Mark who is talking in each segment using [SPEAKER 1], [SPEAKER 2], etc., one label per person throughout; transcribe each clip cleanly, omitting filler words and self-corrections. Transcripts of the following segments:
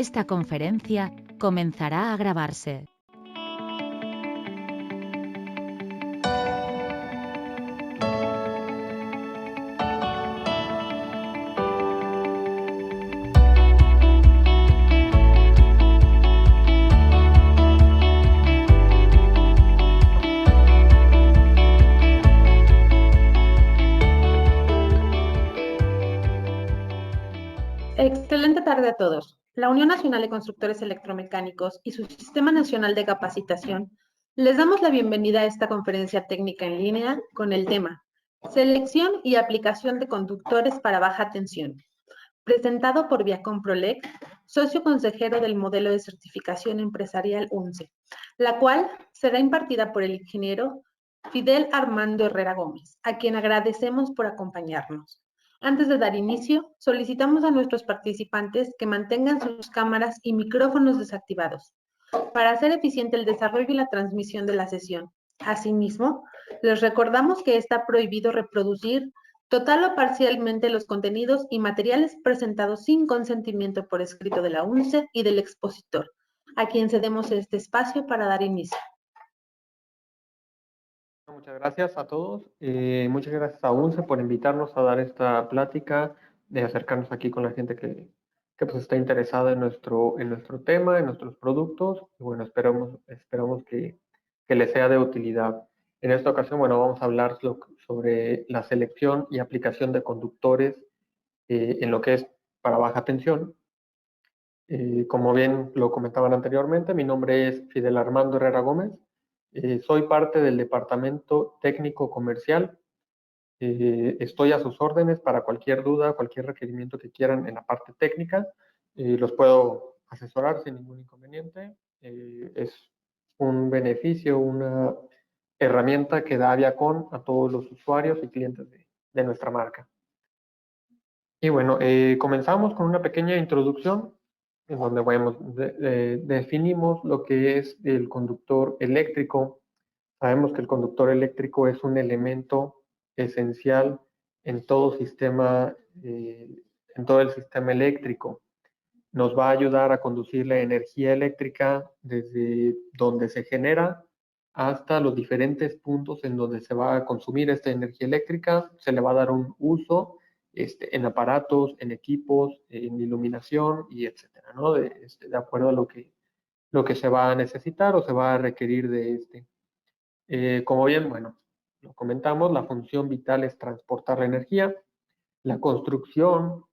[SPEAKER 1] Esta conferencia comenzará a grabarse.
[SPEAKER 2] Excelente tarde a todos. La Unión Nacional de Constructores Electromecánicos y su Sistema Nacional de Capacitación les damos la bienvenida a esta conferencia técnica en línea con el tema Selección y aplicación de conductores para baja tensión, presentado por Viacom Prolec, socio consejero del modelo de certificación empresarial UNCE, la cual será impartida por el ingeniero Fidel Armando Herrera Gómez, a quien agradecemos por acompañarnos. Antes de dar inicio, solicitamos a nuestros participantes que mantengan sus cámaras y micrófonos desactivados para hacer eficiente el desarrollo y la transmisión de la sesión. Asimismo, les recordamos que está prohibido reproducir total o parcialmente los contenidos y materiales presentados sin consentimiento por escrito de la UNCE y del expositor, a quien cedemos este espacio para dar inicio.
[SPEAKER 3] Muchas gracias a todos. Muchas gracias a UNCE por invitarnos a dar esta plática, de acercarnos aquí con la gente que pues está interesada en nuestro tema, en nuestros productos. Y bueno, esperamos que les sea de utilidad. En esta ocasión, bueno, vamos a hablar sobre la selección y aplicación de conductores en lo que es para baja tensión. Como bien lo comentaban anteriormente, mi nombre es Fidel Armando Herrera Gómez. Soy parte del departamento técnico comercial. Estoy a sus órdenes para cualquier duda, cualquier requerimiento que quieran en la parte técnica. Los puedo asesorar sin ningún inconveniente. Es un beneficio, una herramienta que da Viacom a todos los usuarios y clientes de nuestra marca. Y bueno, comenzamos con una pequeña introducción en donde definimos lo que es el conductor eléctrico. Sabemos que el conductor eléctrico es un elemento esencial en todo sistema, en todo el sistema eléctrico. Nos va a ayudar a conducir la energía eléctrica desde donde se genera hasta los diferentes puntos en donde se va a consumir esta energía eléctrica. Se le va a dar un uso en aparatos, en equipos, en iluminación y etcétera, ¿no? De acuerdo a lo que se va a necesitar o se va a requerir de este. Como bien, bueno, lo comentamos, la función vital es transportar la energía. La construcción,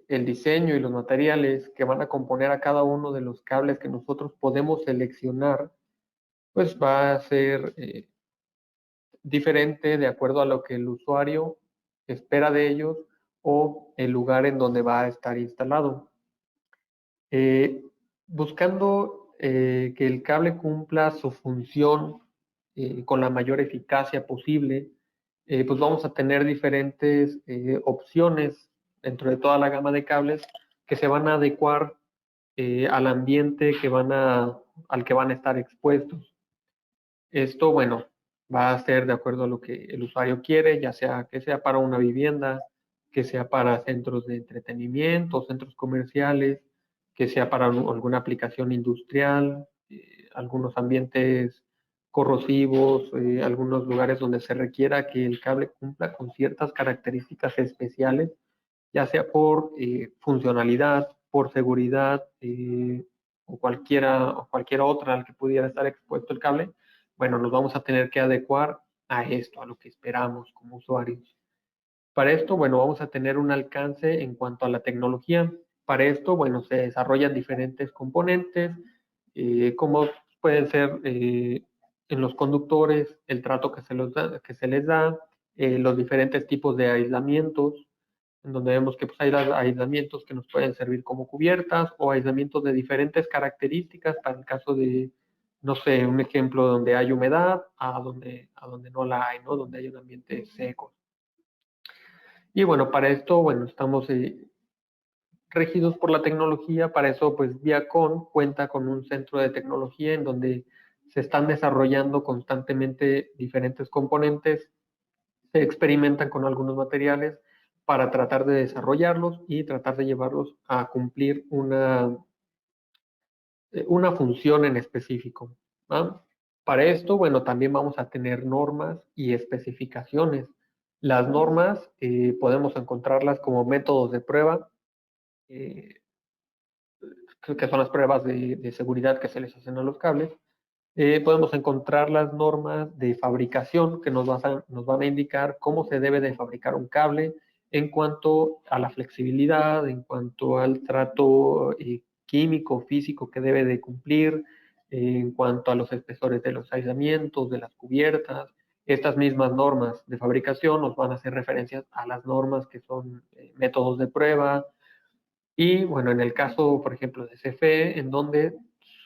[SPEAKER 3] el diseño y los materiales que van a componer a cada uno de los cables que nosotros podemos seleccionar, pues va a ser diferente de acuerdo a lo que el usuario espera de ellos o el lugar en donde va a estar instalado. Buscando que el cable cumpla su función con la mayor eficacia posible, pues vamos a tener diferentes opciones dentro de toda la gama de cables que se van a adecuar al ambiente al que van a estar expuestos. Esto, bueno, va a ser de acuerdo a lo que el usuario quiere, ya sea que sea para una vivienda, que sea para centros de entretenimiento, centros comerciales, que sea para alguna aplicación industrial, algunos ambientes corrosivos, algunos lugares donde se requiera que el cable cumpla con ciertas características especiales, ya sea por funcionalidad, por seguridad o cualquiera otra al que pudiera estar expuesto el cable. Bueno, nos vamos a tener que adecuar a esto, a lo que esperamos como usuarios. Para esto, bueno, vamos a tener un alcance en cuanto a la tecnología. Para esto, bueno, se desarrollan diferentes componentes, como pueden ser en los conductores, el trato que se les da, los diferentes tipos de aislamientos, en donde vemos que pues, hay aislamientos que nos pueden servir como cubiertas o aislamientos de diferentes características para el caso de, no sé, un ejemplo donde hay humedad a donde no la hay, ¿no? Donde hay un ambiente seco. Y bueno, para esto, bueno, estamos regidos por la tecnología. Para eso, pues Viacom cuenta con un centro de tecnología en donde se están desarrollando constantemente diferentes componentes, se experimentan con algunos materiales para tratar de desarrollarlos y tratar de llevarlos a cumplir una una función en específico, ¿va? Para esto, bueno, también vamos a tener normas y especificaciones. Las normas podemos encontrarlas como métodos de prueba, eh, que son las pruebas de seguridad que se les hacen a los cables. Podemos encontrar las normas de fabricación que nos van a indicar cómo se debe de fabricar un cable en cuanto a la flexibilidad, en cuanto al trato químico, físico que debe de cumplir, en cuanto a los espesores de los aislamientos, de las cubiertas. Estas mismas normas de fabricación nos van a hacer referencias a las normas que son métodos de prueba, y bueno, en el caso, por ejemplo, de CFE, en donde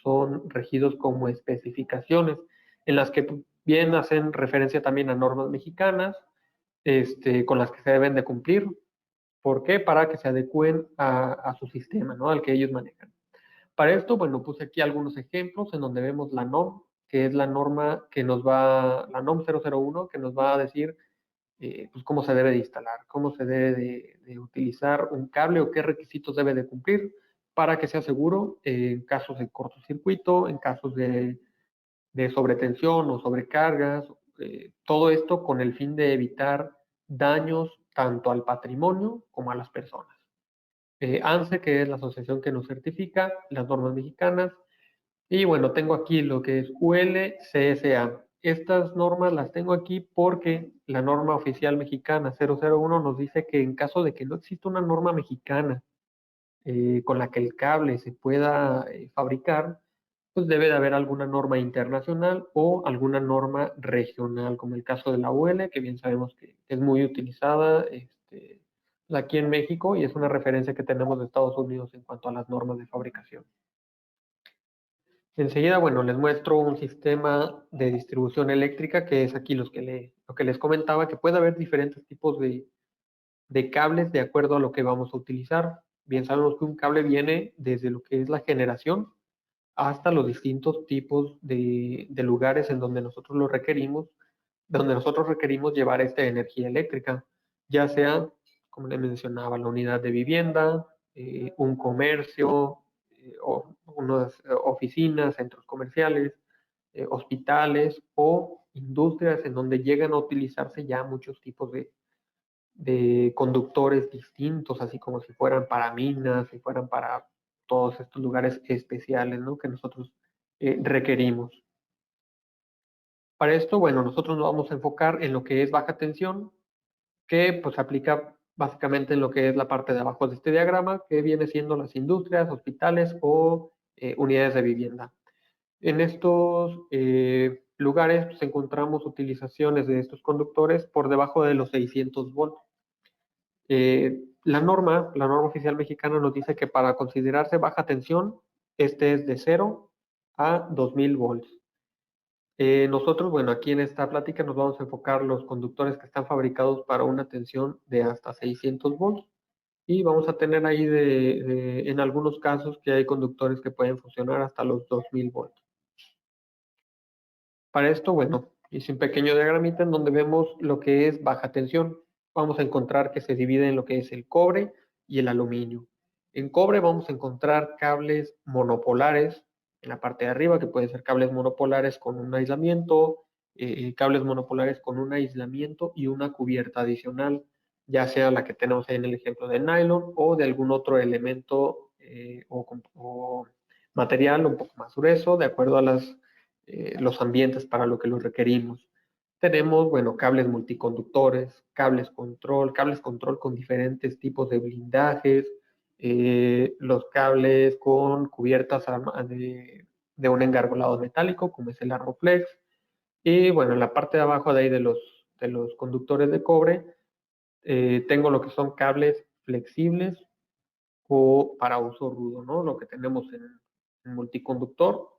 [SPEAKER 3] son regidos como especificaciones, en las que bien hacen referencia también a normas mexicanas, con las que se deben de cumplir. ¿Por qué? Para que se adecúen a su sistema, ¿no? Al que ellos manejan. Para esto, bueno, puse aquí algunos ejemplos en donde vemos la NOM, que es la norma que nos va, la NOM 001, que nos va a decir pues cómo se debe de instalar, cómo se debe de utilizar un cable o qué requisitos debe de cumplir para que sea seguro en casos de cortocircuito, en casos de sobretensión o sobrecargas, todo esto con el fin de evitar daños tanto al patrimonio como a las personas. ANSE, que es la asociación que nos certifica las normas mexicanas, y bueno, tengo aquí lo que es ULCSA. Estas normas las tengo aquí porque la norma oficial mexicana 001 nos dice que en caso de que no exista una norma mexicana con la que el cable se pueda fabricar, pues debe de haber alguna norma internacional o alguna norma regional, como el caso de la UL, que bien sabemos que es muy utilizada aquí en México y es una referencia que tenemos de Estados Unidos en cuanto a las normas de fabricación. Enseguida, bueno, les muestro un sistema de distribución eléctrica, que es aquí lo que les comentaba, que puede haber diferentes tipos de cables de acuerdo a lo que vamos a utilizar. Bien sabemos que un cable viene desde lo que es la generación hasta los distintos tipos de lugares en donde nosotros lo requerimos, donde nosotros requerimos llevar esta energía eléctrica, ya sea, como les mencionaba, la unidad de vivienda, un comercio, o unas oficinas, centros comerciales, hospitales o industrias en donde llegan a utilizarse ya muchos tipos de conductores distintos, así como si fueran para minas, si fueran para todos estos lugares especiales, ¿no? Que nosotros requerimos. Para esto, bueno, nosotros nos vamos a enfocar en lo que es baja tensión, que pues aplica básicamente en lo que es la parte de abajo de este diagrama, que viene siendo las industrias, hospitales o unidades de vivienda. En estos lugares pues, encontramos utilizaciones de estos conductores por debajo de los 600 volts. La norma oficial mexicana nos dice que para considerarse baja tensión, este es de 0 a 2000 volts. Nosotros, bueno, aquí en esta plática nos vamos a enfocar los conductores que están fabricados para una tensión de hasta 600 volts y vamos a tener ahí en algunos casos que hay conductores que pueden funcionar hasta los 2000 volts. Para esto, bueno, hice un pequeño diagramita en donde vemos lo que es baja tensión. Vamos a encontrar que se divide en lo que es el cobre y el aluminio. En cobre vamos a encontrar cables monopolares en la parte de arriba, que pueden ser cables monopolares con un aislamiento, cables monopolares con un aislamiento y una cubierta adicional, ya sea la que tenemos ahí en el ejemplo de nylon o de algún otro elemento o material un poco más grueso, de acuerdo a los ambientes para lo que los requerimos. Tenemos, bueno, cables multiconductores, cables control con diferentes tipos de blindajes, los cables con cubiertas de un engargolado metálico, como es el Armoflex. Y bueno, en la parte de abajo de ahí de los conductores de cobre, tengo lo que son cables flexibles o para uso rudo, ¿no? Lo que tenemos en multiconductor,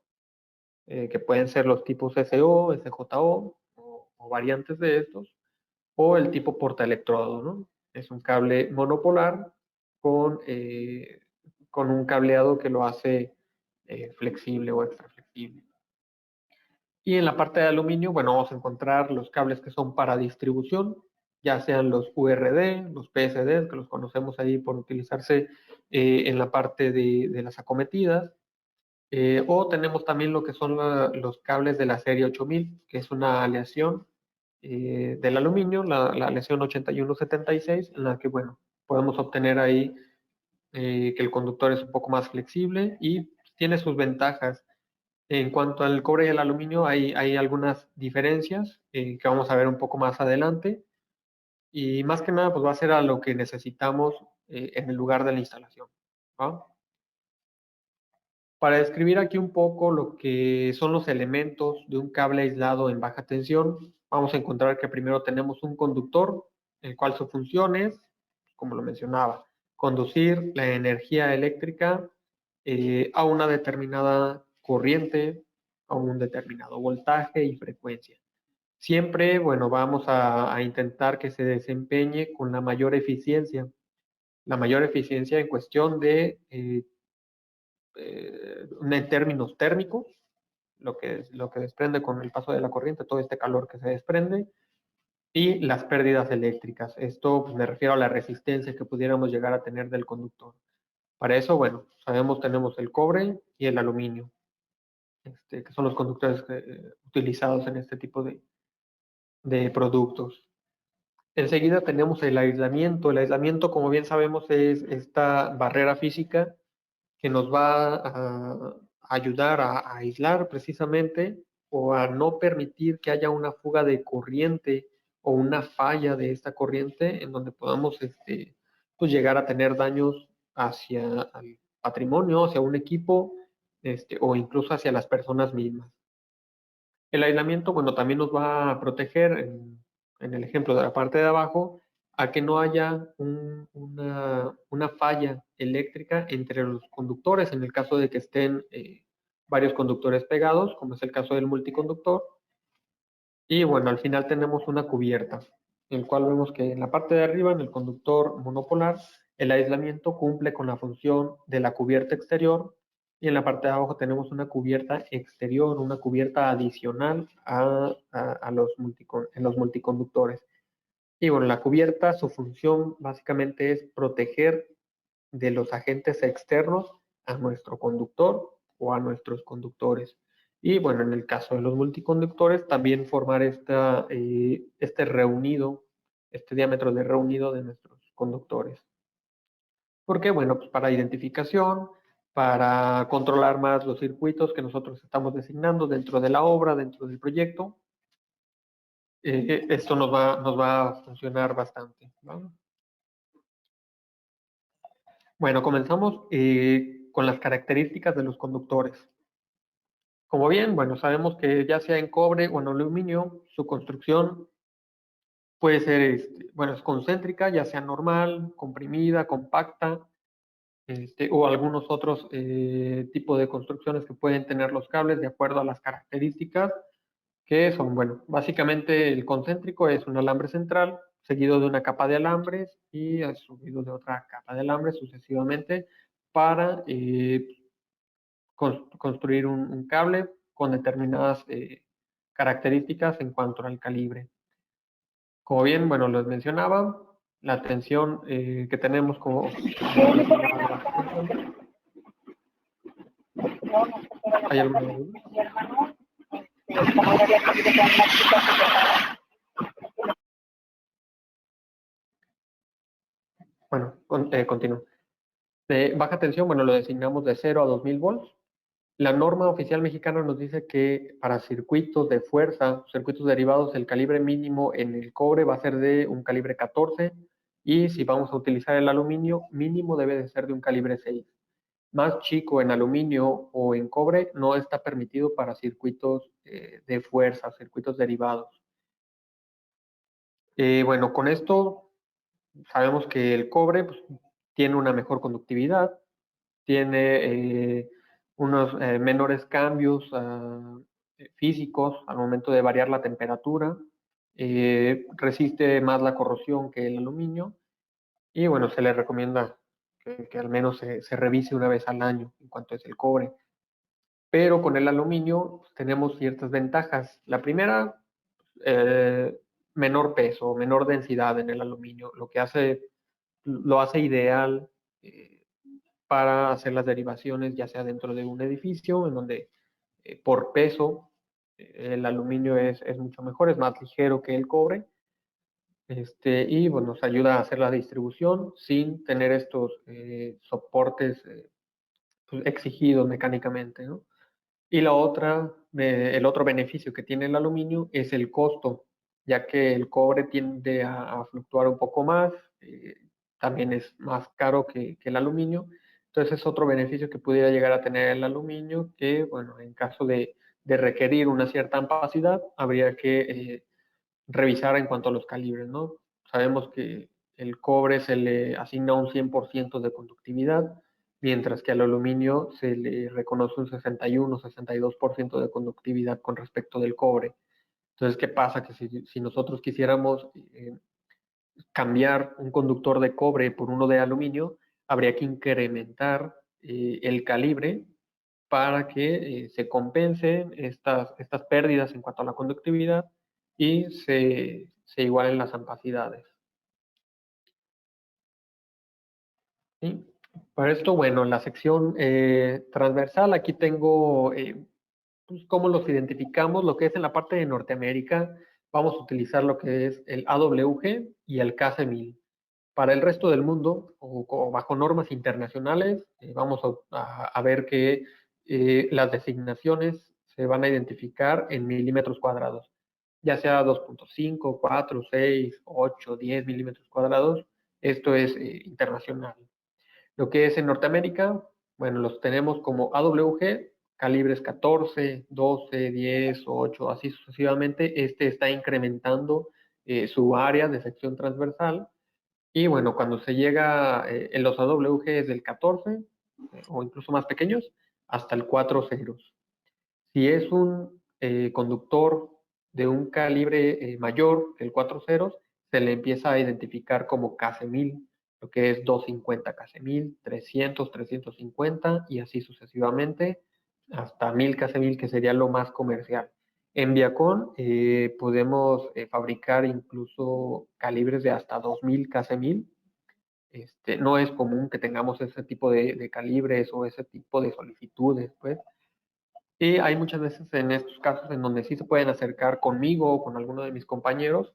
[SPEAKER 3] que pueden ser los tipos SO, SJO o variantes de estos, o el tipo portaelectrodo, ¿no? Es un cable monopolar con un cableado que lo hace flexible o extra flexible. Y en la parte de aluminio, bueno, vamos a encontrar los cables que son para distribución, ya sean los URD, los PSD, que los conocemos ahí por utilizarse en la parte de las acometidas, O tenemos también lo que son los cables de la serie 8000, que es una aleación del aluminio, la aleación 8176, en la que, bueno, podemos obtener ahí que el conductor es un poco más flexible y tiene sus ventajas. En cuanto al cobre y el aluminio, hay algunas diferencias que vamos a ver un poco más adelante. Y más que nada, pues va a ser a lo que necesitamos en el lugar de la instalación, ¿va? Para describir aquí un poco lo que son los elementos de un cable aislado en baja tensión, vamos a encontrar que primero tenemos un conductor, el cual su función es, como lo mencionaba, conducir la energía eléctrica a una determinada corriente, a un determinado voltaje y frecuencia. Siempre, bueno, vamos a intentar que se desempeñe con la mayor eficiencia en cuestión de en términos térmicos, lo que desprende con el paso de la corriente, todo este calor que se desprende, y las pérdidas eléctricas. Esto pues, me refiero a la resistencia que pudiéramos llegar a tener del conductor. Para eso, bueno, sabemos tenemos el cobre y el aluminio, que son los conductores utilizados en este tipo de productos. Enseguida tenemos el aislamiento. El aislamiento, como bien sabemos, es esta barrera física que nos va a ayudar a aislar precisamente o a no permitir que haya una fuga de corriente o una falla de esta corriente en donde podamos pues llegar a tener daños hacia el patrimonio, hacia un equipo o incluso hacia las personas mismas. El aislamiento, bueno, también nos va a proteger, en el ejemplo de la parte de abajo, a que no haya una falla eléctrica entre los conductores, en el caso de que estén varios conductores pegados, como es el caso del multiconductor. Y bueno, al final tenemos una cubierta, en el cual vemos que en la parte de arriba, en el conductor monopolar, el aislamiento cumple con la función de la cubierta exterior y en la parte de abajo tenemos una cubierta exterior, una cubierta adicional a en los multiconductores. Y bueno, la cubierta, su función básicamente es proteger de los agentes externos a nuestro conductor o a nuestros conductores. Y bueno, en el caso de los multiconductores, también formar este reunido, este diámetro de reunido de nuestros conductores. ¿Por qué? Bueno, pues para identificación, para controlar más los circuitos que nosotros estamos designando dentro de la obra, dentro del proyecto. Esto nos va a funcionar bastante, ¿vale? Bueno, comenzamos con las características de los conductores. Como bien, bueno, sabemos que ya sea en cobre o en aluminio, su construcción puede ser, bueno, es concéntrica, ya sea normal, comprimida, compacta, o algunos otros tipos de construcciones que pueden tener los cables de acuerdo a las características que son, bueno, básicamente el concéntrico es un alambre central seguido de una capa de alambres y seguido de otra capa de alambres sucesivamente para construir un cable con determinadas características en cuanto al calibre. Como bien, bueno, les mencionaba, la tensión que tenemos como designada de baja tensión. ¿Hay alguna duda? Bueno, continúo. De baja tensión, bueno, lo designamos de 0 a 2000 volts. La norma oficial mexicana nos dice que para circuitos de fuerza, circuitos derivados, el calibre mínimo en el cobre va a ser de un calibre 14 y si vamos a utilizar el aluminio, mínimo debe de ser de un calibre 6. Más chico en aluminio o en cobre no está permitido para circuitos de fuerza, circuitos derivados. Bueno, con esto sabemos que el cobre pues, tiene una mejor conductividad, tiene unos menores cambios físicos al momento de variar la temperatura, resiste más la corrosión que el aluminio y bueno, se le recomienda que al menos se revise una vez al año en cuanto es el cobre. Pero con el aluminio pues, tenemos ciertas ventajas. La primera, eh, menor peso, menor densidad en el aluminio, lo que lo hace ideal para hacer las derivaciones, ya sea dentro de un edificio, en donde por peso el aluminio es mucho mejor, es más ligero que el cobre. Y bueno, nos ayuda a hacer la distribución sin tener estos soportes pues, exigidos mecánicamente, ¿no? Y el otro beneficio que tiene el aluminio es el costo, ya que el cobre tiende a fluctuar un poco más, también es más caro que el aluminio. Entonces es otro beneficio que pudiera llegar a tener el aluminio, que bueno, en caso de requerir una cierta ampacidad, habría que revisar en cuanto a los calibres, ¿no? Sabemos que el cobre se le asigna un 100% de conductividad, mientras que al aluminio se le reconoce un 61 62% de conductividad con respecto del cobre. Entonces, ¿qué pasa? Que si nosotros quisiéramos cambiar un conductor de cobre por uno de aluminio, habría que incrementar el calibre para que se compensen estas pérdidas en cuanto a la conductividad y se igualen las ampacidades. ¿Sí? Para esto, bueno, en la sección transversal, aquí tengo pues, cómo los identificamos. Lo que es en la parte de Norteamérica, vamos a utilizar lo que es el AWG y el KC1000. Para el resto del mundo, o bajo normas internacionales, vamos a ver que las designaciones se van a identificar en milímetros cuadrados, ya sea 2.5, 4, 6, 8, 10 milímetros cuadrados. Esto es internacional. Lo que es en Norteamérica, bueno, los tenemos como AWG, calibres 14, 12, 10, 8, así sucesivamente. Este está incrementando su área de sección transversal. Y bueno, cuando se llega en los AWG es del 14 o incluso más pequeños hasta el 4 ceros. Si es un conductor de un calibre mayor que el 4 ceros, se le empieza a identificar como KC1000, lo que es 250 KC1000, 300, 350 y así sucesivamente hasta 1000 KC1000, que sería lo más comercial. En Viacon podemos fabricar incluso calibres de hasta 2000 KC1000. No es común que tengamos ese tipo de calibres o ese tipo de solicitudes, pues. Y hay muchas veces en estos casos en donde sí se pueden acercar conmigo o con alguno de mis compañeros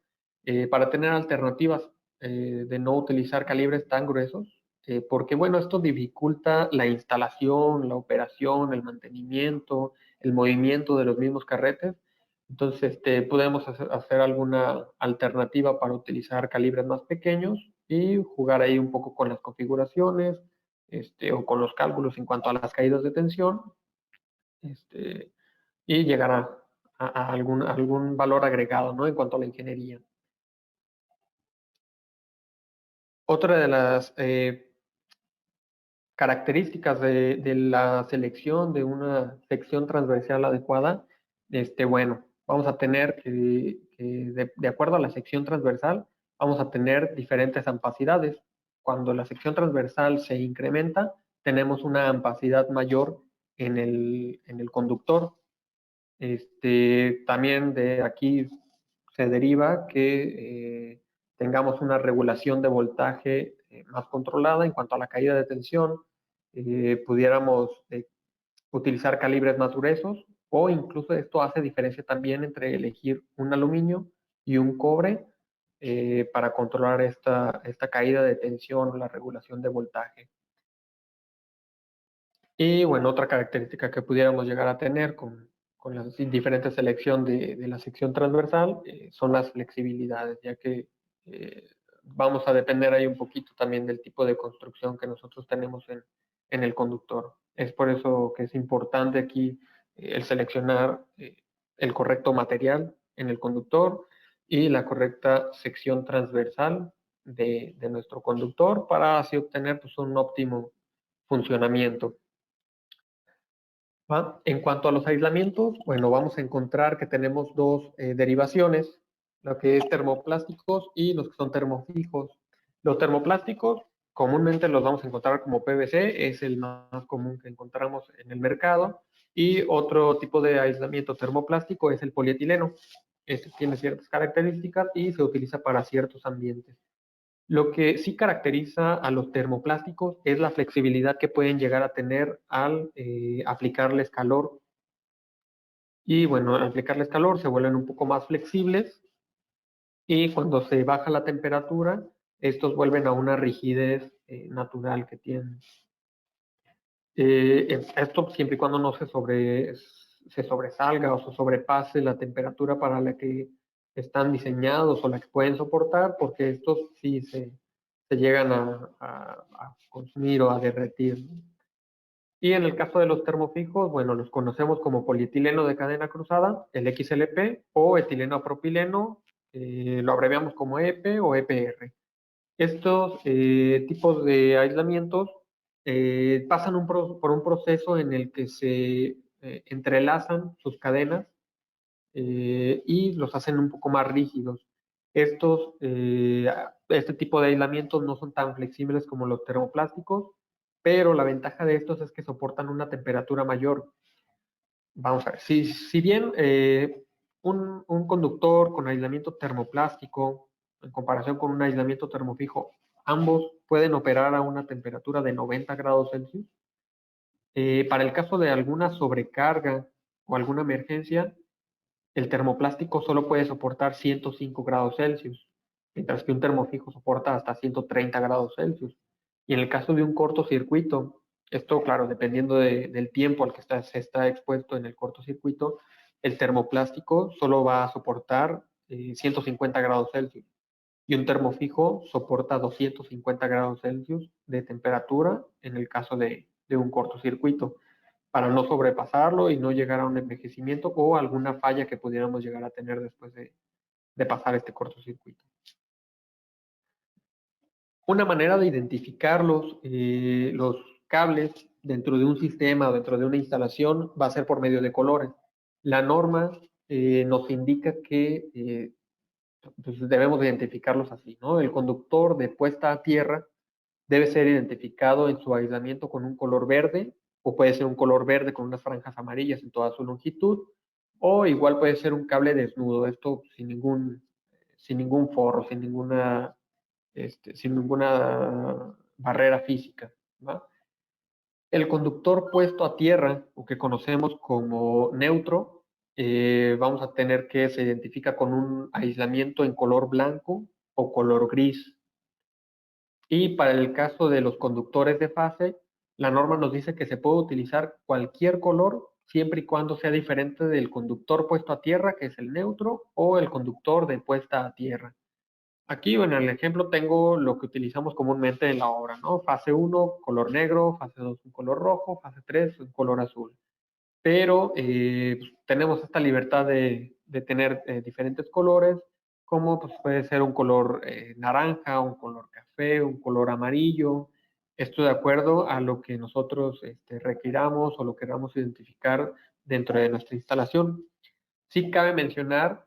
[SPEAKER 3] para tener alternativas de no utilizar calibres tan gruesos, porque bueno, esto dificulta la instalación, la operación, el mantenimiento, el movimiento de los mismos carretes. Entonces, podemos hacer alguna alternativa para utilizar calibres más pequeños y jugar ahí un poco con las configuraciones, o con los cálculos en cuanto a las caídas de tensión, y llegar a algún valor agregado, ¿no? En cuanto a la ingeniería. Otra de las características de la selección de una sección transversal adecuada, bueno, vamos a tener que de acuerdo a la sección transversal, vamos a tener diferentes ampacidades. Cuando la sección transversal se incrementa, tenemos una ampacidad mayor en el conductor. También de aquí se deriva que tengamos una regulación de voltaje más controlada en cuanto a la caída de tensión. Pudiéramos utilizar calibres más gruesos, o incluso esto hace diferencia también entre elegir un aluminio y un cobre para controlar esta caída de tensión o la regulación de voltaje. Y bueno, otra característica que pudiéramos llegar a tener con la diferente selección de la sección transversal son las flexibilidades, ya que vamos a depender ahí un poquito también del tipo de construcción que nosotros tenemos en el conductor. Es por eso que es importante aquí el seleccionar el correcto material en el conductor y la correcta sección transversal de nuestro conductor para así obtener pues, un óptimo funcionamiento. ¿Va? En cuanto a los aislamientos, bueno, vamos a encontrar que tenemos dos derivaciones, lo que es termoplásticos y los que son termofijos. Los termoplásticos comúnmente los vamos a encontrar como PVC, es el más común que encontramos en el mercado, y otro tipo de aislamiento termoplástico es el polietileno. Este tiene ciertas características y se utiliza para ciertos ambientes. Lo que sí caracteriza a los termoplásticos es la flexibilidad que pueden llegar a tener al aplicarles calor. Y bueno, al aplicarles calor se vuelven un poco más flexibles y cuando se baja la temperatura, estos vuelven a una rigidez natural que tienen. Esto siempre y cuando no se sobresalga o se sobrepase la temperatura para la que están diseñados o la que pueden soportar, porque estos sí se llegan a consumir o a derretir. Y en el caso de los termofijos, bueno, los conocemos como polietileno de cadena cruzada, el XLP, o etileno propileno, lo abreviamos como EP o EPR. Estos tipos de aislamientos pasan por un proceso en el que se entrelazan sus cadenas y los hacen un poco más rígidos. Este tipo de aislamientos no son tan flexibles como los termoplásticos, pero la ventaja de estos es que soportan una temperatura mayor. Vamos a ver, si bien un conductor con aislamiento termoplástico, en comparación con un aislamiento termofijo, ambos pueden operar a una temperatura de 90 grados Celsius. Para el caso de alguna sobrecarga o alguna emergencia, el termoplástico solo puede soportar 105 grados Celsius, mientras que un termofijo soporta hasta 130 grados Celsius. Y en el caso de un cortocircuito, esto claro, dependiendo del tiempo al que se está expuesto en el cortocircuito, el termoplástico solo va a soportar 150 grados Celsius y un termofijo soporta 250 grados Celsius de temperatura en el caso de un cortocircuito para no sobrepasarlo y no llegar a un envejecimiento o alguna falla que pudiéramos llegar a tener después de pasar este cortocircuito. Una manera de identificar los cables dentro de un sistema o dentro de una instalación va a ser por medio de colores. La norma nos indica que pues debemos identificarlos así, ¿no? El conductor de puesta a tierra debe ser identificado en su aislamiento con un color verde, o puede ser un color verde con unas franjas amarillas en toda su longitud, o igual puede ser un cable desnudo, esto sin ningún forro, sin ninguna barrera física, ¿va? El conductor puesto a tierra, o que conocemos como neutro, vamos a tener que se identifica con un aislamiento en color blanco o color gris. Y para el caso de los conductores de fase, la norma nos dice que se puede utilizar cualquier color siempre y cuando sea diferente del conductor puesto a tierra, que es el neutro, o el conductor de puesta a tierra. Aquí, bueno, en el ejemplo tengo lo que utilizamos comúnmente en la obra, ¿no? Fase 1, color negro, fase 2, un color rojo, fase 3, un color azul. Pero pues, tenemos esta libertad de tener diferentes colores, como pues, puede ser un color naranja, un color café, un color amarillo. Esto de acuerdo a lo que nosotros requiramos o lo queramos identificar dentro de nuestra instalación. Sí cabe mencionar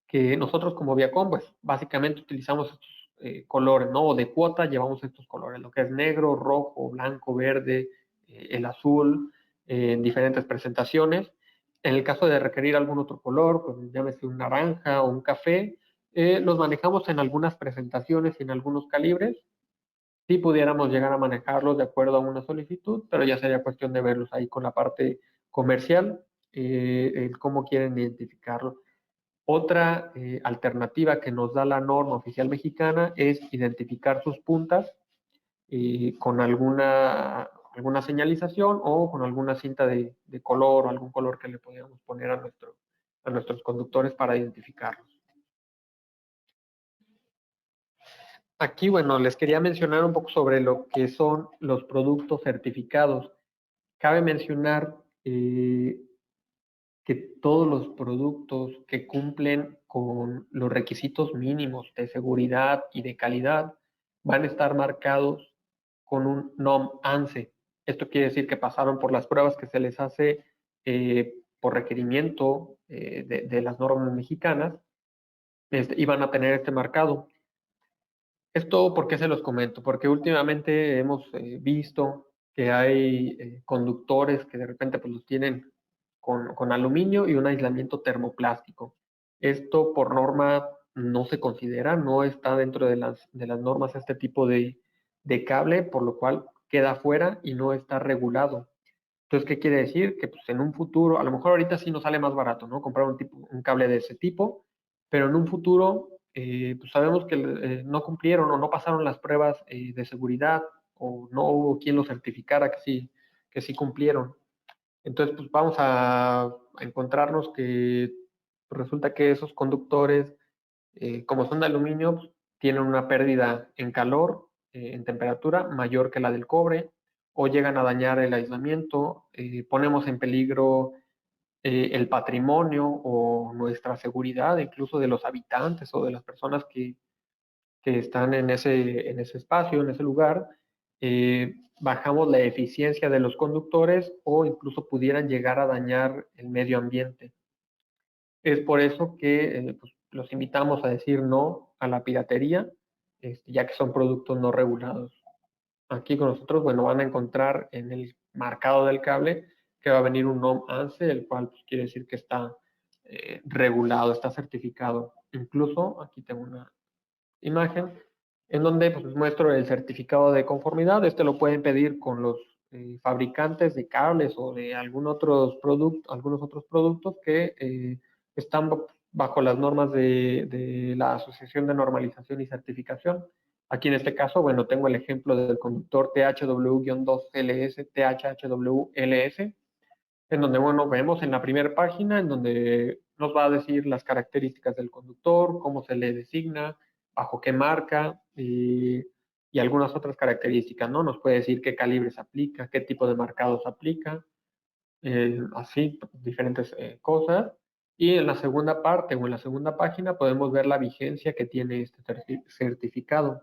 [SPEAKER 3] que nosotros como Viacom, pues básicamente utilizamos estos colores, ¿no? O de cuota llevamos estos colores, lo que es negro, rojo, blanco, verde, el azul, en diferentes presentaciones. En el caso de requerir algún otro color, pues llámese un naranja o un café, los manejamos en algunas presentaciones y en algunos calibres. Sí pudiéramos llegar a manejarlos de acuerdo a una solicitud, pero ya sería cuestión de verlos ahí con la parte comercial, en cómo quieren identificarlo. Otra alternativa que nos da la norma oficial mexicana es identificar sus puntas con alguna señalización o con alguna cinta de color o algún color que le podamos poner a nuestros conductores para identificarlos. Aquí, bueno, les quería mencionar un poco sobre lo que son los productos certificados. Cabe mencionar que todos los productos que cumplen con los requisitos mínimos de seguridad y de calidad van a estar marcados con un NOM ANSE. Esto quiere decir que pasaron por las pruebas que se les hace por requerimiento de las normas mexicanas y van a tener este marcado. Esto, ¿por qué se los comento? Porque últimamente hemos visto que hay conductores que de repente pues, los tienen con aluminio y un aislamiento termoplástico. Esto por norma no se considera, no está dentro de las normas este tipo de cable, por lo cual queda fuera y no está regulado. Entonces, ¿qué quiere decir? Que pues, en un futuro, a lo mejor ahorita sí nos sale más barato, ¿no? Comprar un cable de ese tipo, pero en un futuro, pues sabemos que no cumplieron o no pasaron las pruebas de seguridad o no hubo quien lo certificara que sí cumplieron. Entonces, pues vamos a encontrarnos que pues, resulta que esos conductores, como son de aluminio, pues, tienen una pérdida en calor, en temperatura, mayor que la del cobre, o llegan a dañar el aislamiento, ponemos en peligro el patrimonio o nuestra seguridad, incluso de los habitantes o de las personas que están en ese espacio, en ese lugar, bajamos la eficiencia de los conductores o incluso pudieran llegar a dañar el medio ambiente. Es por eso que pues, los invitamos a decir no a la piratería, ya que son productos no regulados. Aquí con nosotros, bueno, van a encontrar en el marcado del cable que va a venir un NOM ANSE, el cual pues, quiere decir que está regulado, está certificado. Incluso aquí tengo una imagen en donde pues, muestro el certificado de conformidad. Este lo pueden pedir con los fabricantes de cables o de algunos otros productos que están bajo las normas de la Asociación de Normalización y Certificación. Aquí en este caso, bueno, tengo el ejemplo del conductor THW-2LS, THHWLS, en donde, bueno, vemos en la primera página, en donde nos va a decir las características del conductor, cómo se le designa, bajo qué marca y algunas otras características, ¿no? Nos puede decir qué calibre se aplica, qué tipo de marcado se aplica, así, diferentes cosas. Y en la segunda parte o en la segunda página podemos ver la vigencia que tiene este certificado,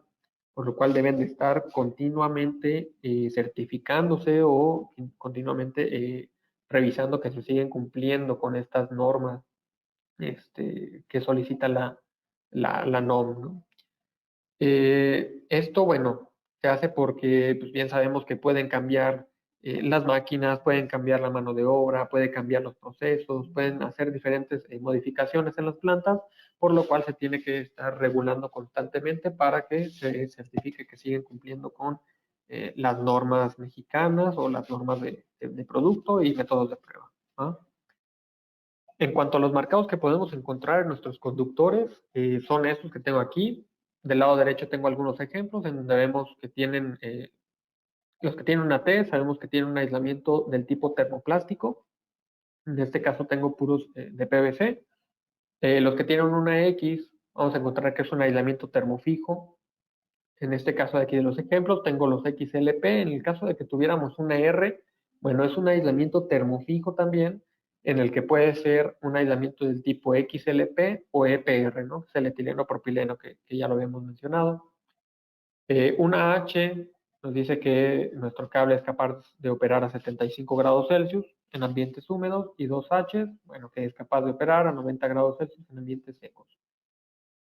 [SPEAKER 3] por lo cual deben de estar continuamente certificándose o continuamente revisando que se siguen cumpliendo con estas normas que solicita la NOM, ¿no? Esto, bueno, se hace porque pues bien sabemos que pueden cambiar las máquinas, pueden cambiar la mano de obra, pueden cambiar los procesos, pueden hacer diferentes modificaciones en las plantas, por lo cual se tiene que estar regulando constantemente para que se certifique que siguen cumpliendo con las normas mexicanas o las normas de producto y métodos de prueba, ¿no? En cuanto a los marcados que podemos encontrar en nuestros conductores, son estos que tengo aquí. Del lado derecho tengo algunos ejemplos en donde vemos que tienen, los que tienen una T, sabemos que tienen un aislamiento del tipo termoplástico. En este caso tengo puros de PVC. Los que tienen una X, vamos a encontrar que es un aislamiento termofijo. En este caso de aquí de los ejemplos, tengo los XLP. En el caso de que tuviéramos una R, bueno, es un aislamiento termofijo también, en el que puede ser un aislamiento del tipo XLP o EPR, ¿no? Que es el etileno propileno, que ya lo habíamos mencionado. Una H nos dice que nuestro cable es capaz de operar a 75 grados Celsius en ambientes húmedos, y dos H, bueno, que es capaz de operar a 90 grados Celsius en ambientes secos.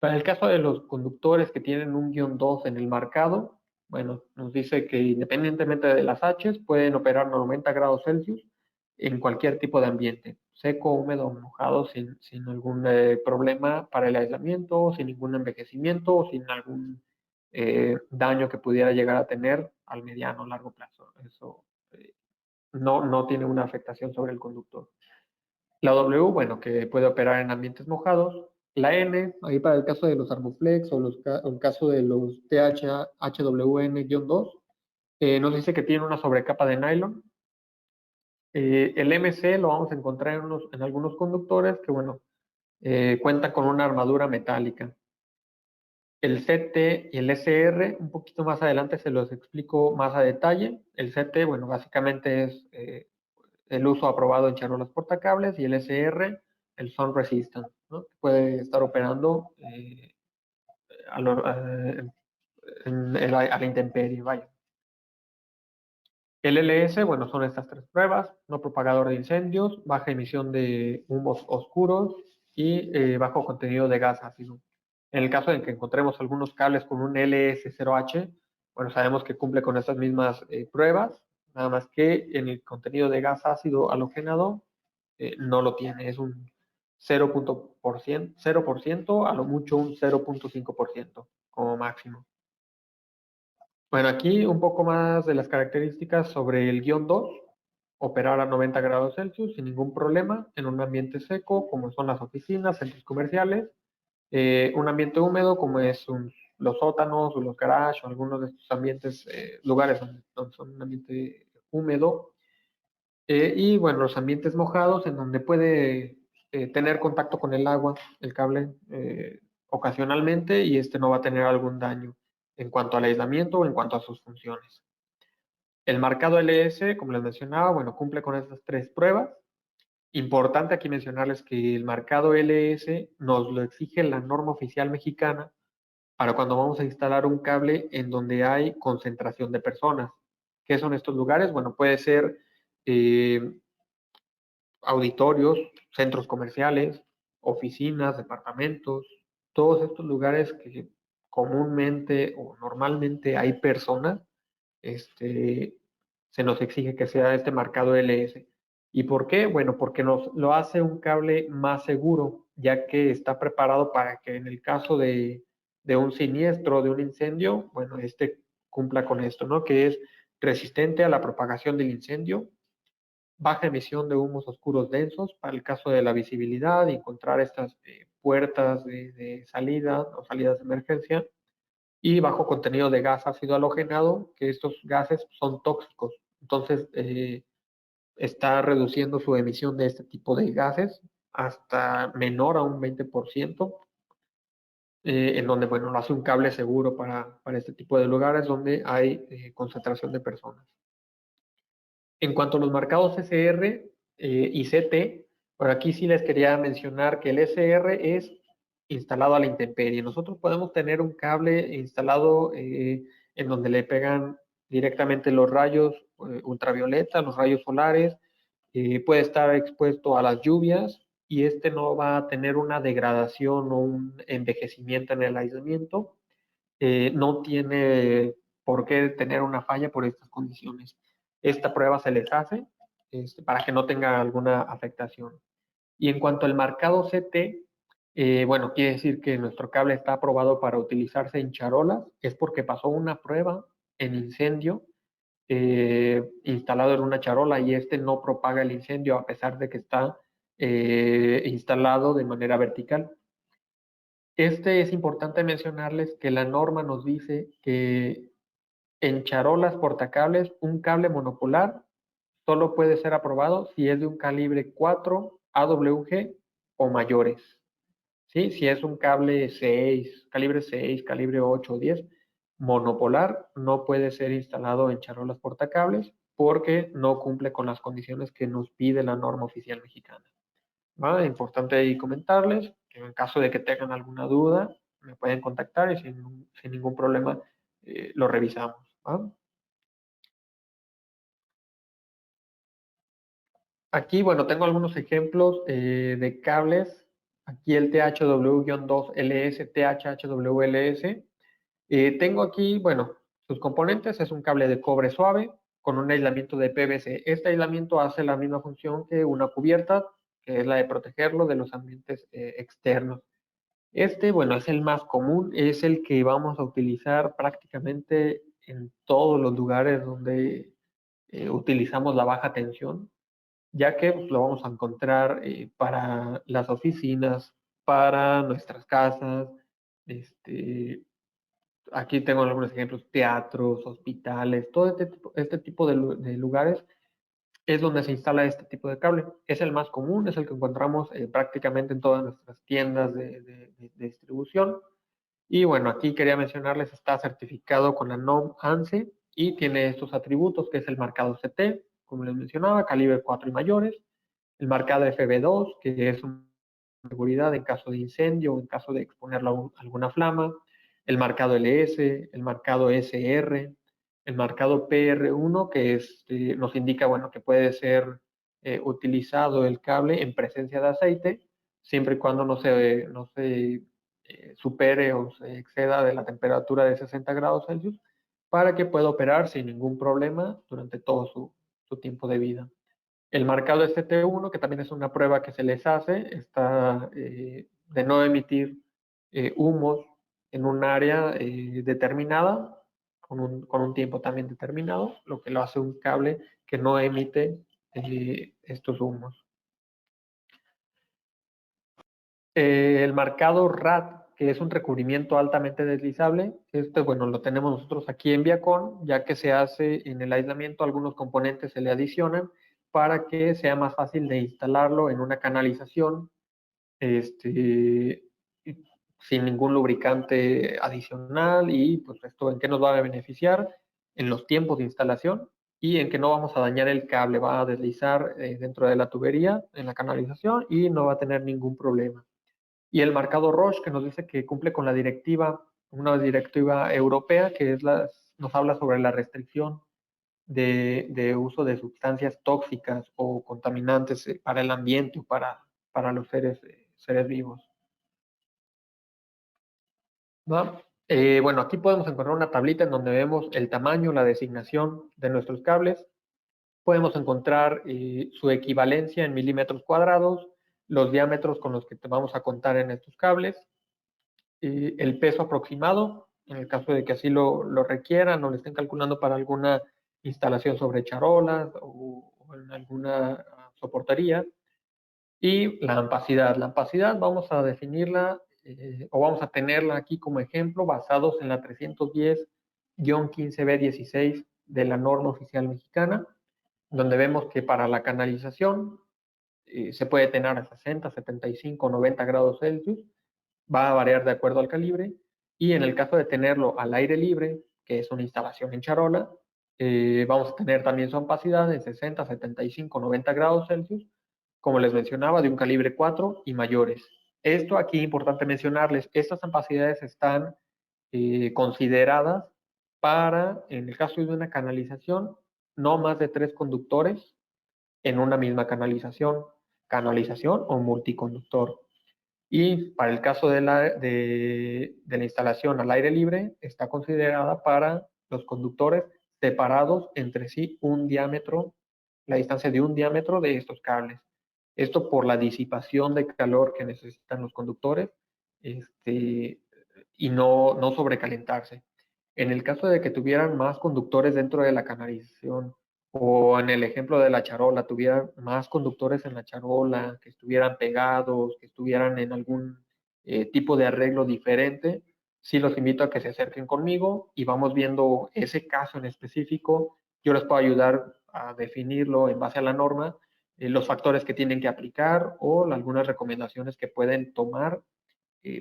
[SPEAKER 3] Para el caso de los conductores que tienen un -2 en el marcado, bueno, nos dice que independientemente de las H's, pueden operar a 90 grados Celsius en cualquier tipo de ambiente, seco, húmedo o mojado, sin algún problema para el aislamiento, sin ningún envejecimiento o sin algún daño que pudiera llegar a tener al mediano o largo plazo. Eso no tiene una afectación sobre el conductor. La W, bueno, que puede operar en ambientes mojados. La N, ahí para el caso de los Armoflex o el caso de los THWN-2, nos dice que tiene una sobrecapa de nylon. El MC lo vamos a encontrar en algunos conductores que, bueno, cuentan con una armadura metálica. El CT y el SR, un poquito más adelante se los explico más a detalle. El CT, bueno, básicamente es el uso aprobado en charolas portacables, y el SR, el Sun Resistant, ¿no? Puede estar operando a la intemperie, vaya. El LS, bueno, son estas tres pruebas: no propagador de incendios, baja emisión de humos oscuros y bajo contenido de gas ácido. En el caso de que encontremos algunos cables con un LS0H, bueno, sabemos que cumple con estas mismas pruebas, nada más que en el contenido de gas ácido halogenado no lo tiene, 0%, a lo mucho un 0.5% como máximo. Bueno, aquí un poco más de las características sobre el guión 2. Operar a 90 grados Celsius sin ningún problema en un ambiente seco, como son las oficinas, centros comerciales. Un ambiente húmedo, como es los sótanos o los garages o algunos de estos ambientes, lugares donde son un ambiente húmedo. Y bueno, los ambientes mojados en donde puede tener contacto con el agua, el cable, ocasionalmente, y este no va a tener algún daño en cuanto al aislamiento o en cuanto a sus funciones. El marcado LS, como les mencionaba, bueno, cumple con estas tres pruebas. Importante aquí mencionarles que el marcado LS nos lo exige la norma oficial mexicana para cuando vamos a instalar un cable en donde hay concentración de personas. ¿Qué son estos lugares? Bueno, puede ser auditorios, centros comerciales, oficinas, departamentos, todos estos lugares que comúnmente o normalmente hay personas, se nos exige que sea este marcado LS. ¿Y por qué? Bueno, porque nos lo hace un cable más seguro, ya que está preparado para que en el caso de un siniestro, de un incendio, bueno, cumpla con esto, ¿no? Que es resistente a la propagación del incendio, baja emisión de humos oscuros densos para el caso de la visibilidad y encontrar estas puertas de salida o salidas de emergencia, y bajo contenido de gas ácido halogenado, que estos gases son tóxicos. Entonces, está reduciendo su emisión de este tipo de gases hasta menor a un 20%, en donde, bueno, lo hace un cable seguro para este tipo de lugares donde hay concentración de personas. En cuanto a los marcados SR y CT, por aquí sí les quería mencionar que el SR es instalado a la intemperie. Nosotros podemos tener un cable instalado en donde le pegan directamente los rayos ultravioleta, los rayos solares, puede estar expuesto a las lluvias y este no va a tener una degradación o un envejecimiento en el aislamiento. No tiene por qué tener una falla por estas condiciones. Esta prueba se les hace para que no tenga alguna afectación. Y en cuanto al marcado CT, bueno, quiere decir que nuestro cable está aprobado para utilizarse en charolas, es porque pasó una prueba en incendio instalado en una charola y este no propaga el incendio a pesar de que está instalado de manera vertical. Es importante mencionarles que la norma nos dice que en charolas portacables un cable monopolar solo puede ser aprobado si es de un calibre 4 AWG o mayores. ¿Sí? Si es un cable 6, calibre 8 o 10, monopolar, no puede ser instalado en charolas portacables porque no cumple con las condiciones que nos pide la norma oficial mexicana. ¿Va? Importante ahí comentarles que en caso de que tengan alguna duda, me pueden contactar y sin ningún problema lo revisamos. ¿Va? Aquí, bueno, tengo algunos ejemplos de cables. Aquí el THW-2LS, THHWLS. Tengo aquí, bueno, sus componentes. Es un cable de cobre suave con un aislamiento de PVC. Este aislamiento hace la misma función que una cubierta, que es la de protegerlo de los ambientes externos. Bueno, es el más común, es el que vamos a utilizar prácticamente en todos los lugares donde utilizamos la baja tensión, ya que pues, lo vamos a encontrar para las oficinas, para nuestras casas, aquí tengo algunos ejemplos, teatros, hospitales, todo este tipo de lugares es donde se instala este tipo de cable. Es el más común, es el que encontramos prácticamente en todas nuestras tiendas de distribución. Y bueno, aquí quería mencionarles, está certificado con la NOM ANSI y tiene estos atributos, que es el marcado CT, como les mencionaba, calibre 4 y mayores, el marcado FB2, que es una seguridad en caso de incendio o en caso de exponerlo a alguna flama, el marcado LS, el marcado SR, el marcado PR1, que nos indica, bueno, que puede ser utilizado el cable en presencia de aceite, siempre y cuando no se supere o se exceda de la temperatura de 60 grados Celsius, para que pueda operar sin ningún problema durante todo su tiempo de vida. El marcado ST1, que también es una prueba que se les hace, está de no emitir humos en un área determinada, con un tiempo también determinado, lo que lo hace un cable que no emite estos humos. El marcado RAD, que es un recubrimiento altamente deslizable, bueno, lo tenemos nosotros aquí en Viacon, ya que se hace en el aislamiento, algunos componentes se le adicionan para que sea más fácil de instalarlo en una canalización, sin ningún lubricante adicional. Y pues esto, ¿en qué nos va a beneficiar? En los tiempos de instalación y en que no vamos a dañar el cable, va a deslizar dentro de la tubería, en la canalización, y no va a tener ningún problema. Y el marcado Roche, que nos dice que cumple con la directiva, una directiva europea, que nos habla sobre la restricción de uso de sustancias tóxicas o contaminantes para el ambiente o para los seres vivos. ¿Va? Bueno, aquí podemos encontrar una tablita en donde vemos el tamaño, la designación de nuestros cables. Podemos encontrar su equivalencia en milímetros cuadrados, los diámetros con los que vamos a contar en estos cables, el peso aproximado, en el caso de que así lo requieran o lo estén calculando para alguna instalación sobre charolas o en alguna soportería, y la ampacidad. La ampacidad vamos a definirla o vamos a tenerla aquí como ejemplo basados en la 310-15B16 de la norma oficial mexicana, donde vemos que para la canalización se puede tener a 60, 75, 90 grados Celsius, va a variar de acuerdo al calibre, y en el caso de tenerlo al aire libre, que es una instalación en charola, vamos a tener también su ampacidad de 60, 75, 90 grados Celsius, como les mencionaba, de un calibre 4 y mayores. Esto aquí es importante mencionarles, estas ampacidades están consideradas para, en el caso de una canalización, no más de 3 conductores en una misma canalización o multiconductor. Y para el caso de la instalación al aire libre, está considerada para los conductores separados entre sí la distancia de un diámetro de estos cables. Esto por la disipación de calor que necesitan los conductores, y no sobrecalentarse. En el caso de que tuvieran más conductores dentro de la canalización, o en el ejemplo de la charola, tuvieran más conductores en la charola, que estuvieran pegados, que estuvieran en algún tipo de arreglo diferente, sí los invito a que se acerquen conmigo y vamos viendo ese caso en específico. Yo les puedo ayudar a definirlo en base a la norma, los factores que tienen que aplicar o algunas recomendaciones que pueden tomar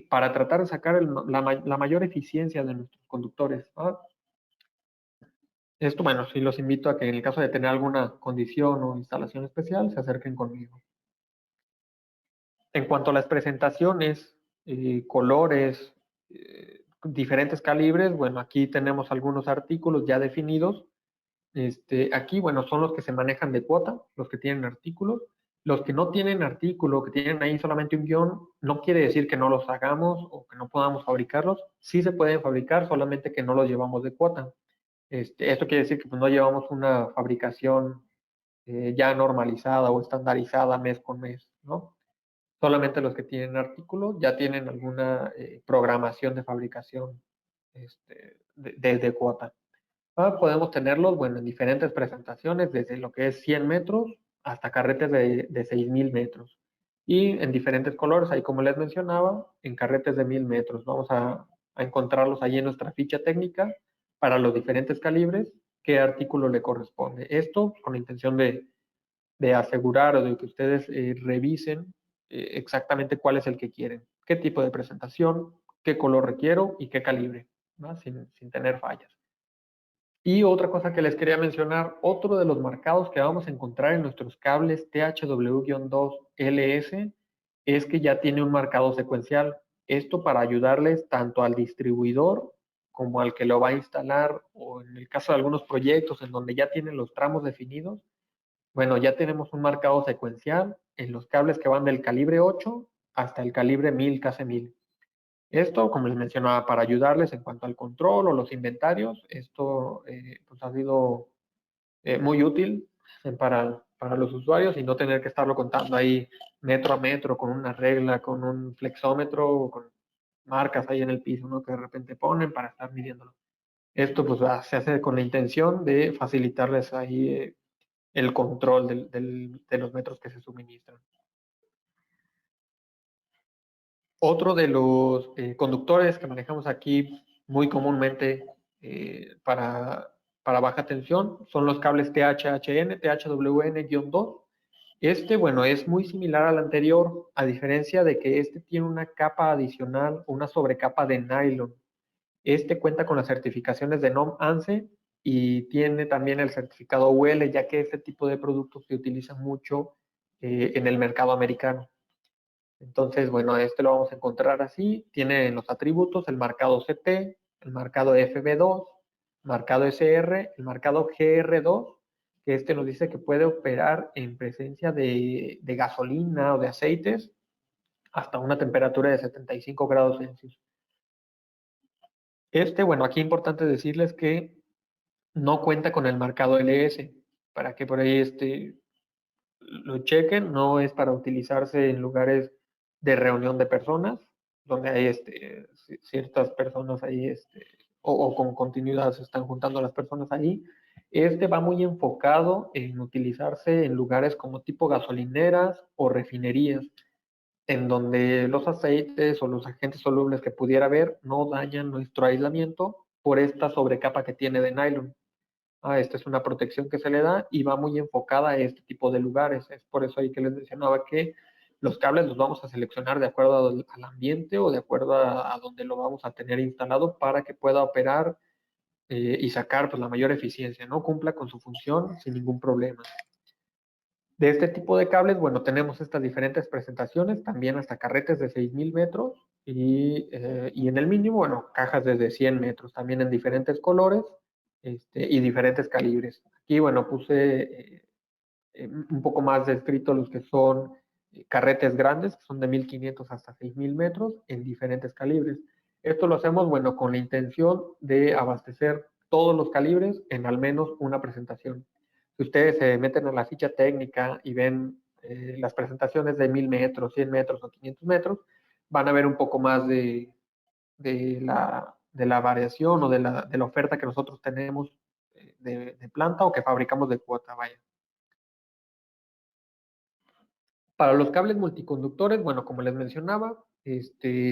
[SPEAKER 3] para tratar de sacar la mayor eficiencia de nuestros conductores, ¿no? Esto, bueno, sí los invito a que en el caso de tener alguna condición o instalación especial, se acerquen conmigo. En cuanto a las presentaciones, colores, diferentes calibres, bueno, aquí tenemos algunos artículos ya definidos. Aquí, bueno, son los que se manejan de cuota, los que tienen artículos. Los que no tienen artículo, que tienen ahí solamente un guión, no quiere decir que no los hagamos o que no podamos fabricarlos. Sí se pueden fabricar, solamente que no los llevamos de cuota. Esto quiere decir que pues, no llevamos una fabricación ya normalizada o estandarizada mes con mes, ¿no? Solamente los que tienen artículo ya tienen alguna programación de fabricación de cuota. Podemos tenerlos, bueno, en diferentes presentaciones, desde lo que es 100 metros hasta carretes de 6,000 metros. Y en diferentes colores, ahí como les mencionaba, en carretes de 1,000 metros. Vamos a encontrarlos ahí en nuestra ficha técnica para los diferentes calibres, qué artículo le corresponde. Esto con la intención de asegurar o de que ustedes revisen exactamente cuál es el que quieren, qué tipo de presentación, qué color requiero y qué calibre, ¿no? Sin tener fallas. Y otra cosa que les quería mencionar, otro de los marcados que vamos a encontrar en nuestros cables THW-2LS es que ya tiene un marcado secuencial. Esto para ayudarles tanto al distribuidor como al que lo va a instalar, o en el caso de algunos proyectos en donde ya tienen los tramos definidos. Bueno, ya tenemos un marcado secuencial en los cables que van del calibre 8 hasta el calibre 1000 KC1000. Esto, como les mencionaba, para ayudarles en cuanto al control o los inventarios, esto pues ha sido muy útil para para los usuarios y no tener que estarlo contando ahí metro a metro con una regla, con un flexómetro, con marcas ahí en el piso, ¿no? Que de repente ponen para estar midiéndolo. Esto pues se hace con la intención de facilitarles ahí el control de los metros que se suministran. Otro de los conductores que manejamos aquí muy comúnmente para baja tensión son los cables THHN, THWN-2. Bueno, es muy similar al anterior, a diferencia de que este tiene una capa adicional, una sobrecapa de nylon. Este cuenta con las certificaciones de NOM ANSE y tiene también el certificado UL, ya que este tipo de productos se utiliza mucho en el mercado americano. Entonces, bueno, este lo vamos a encontrar así. Tiene en los atributos el marcado CT, el marcado FB2, marcado SR, el marcado GR2, que nos dice que puede operar en presencia de gasolina o de aceites hasta una temperatura de 75 grados Celsius. Bueno, aquí es importante decirles que no cuenta con el marcado LS, para que por ahí lo chequen, no es para utilizarse en lugares de reunión de personas, donde hay ciertas personas ahí o con continuidad se están juntando las personas ahí. Va muy enfocado en utilizarse en lugares como tipo gasolineras o refinerías, en donde los aceites o los agentes solubles que pudiera haber no dañan nuestro aislamiento por esta sobrecapa que tiene de nylon. Esta es una protección que se le da y va muy enfocada a este tipo de lugares. Es por eso ahí que les mencionaba que los cables los vamos a seleccionar de acuerdo al ambiente o de acuerdo a donde lo vamos a tener instalado para que pueda operar y sacar pues, la mayor eficiencia, ¿no? Cumpla con su función sin ningún problema. De este tipo de cables, bueno, tenemos estas diferentes presentaciones, también hasta carretes de 6,000 metros y en el mínimo, bueno, cajas desde 100 metros, también en diferentes colores y diferentes calibres. Aquí, bueno, puse un poco más descrito los que son carretes grandes, que son de 1,500 hasta 6,000 metros en diferentes calibres. Esto lo hacemos, bueno, con la intención de abastecer todos los calibres en al menos una presentación. Si ustedes se meten a la ficha técnica y ven las presentaciones de 1,000 metros, 100 metros o 500 metros, van a ver un poco más de la variación o de la oferta que nosotros tenemos de planta o que fabricamos de cuota, vaya. Para los cables multiconductores, bueno, como les mencionaba,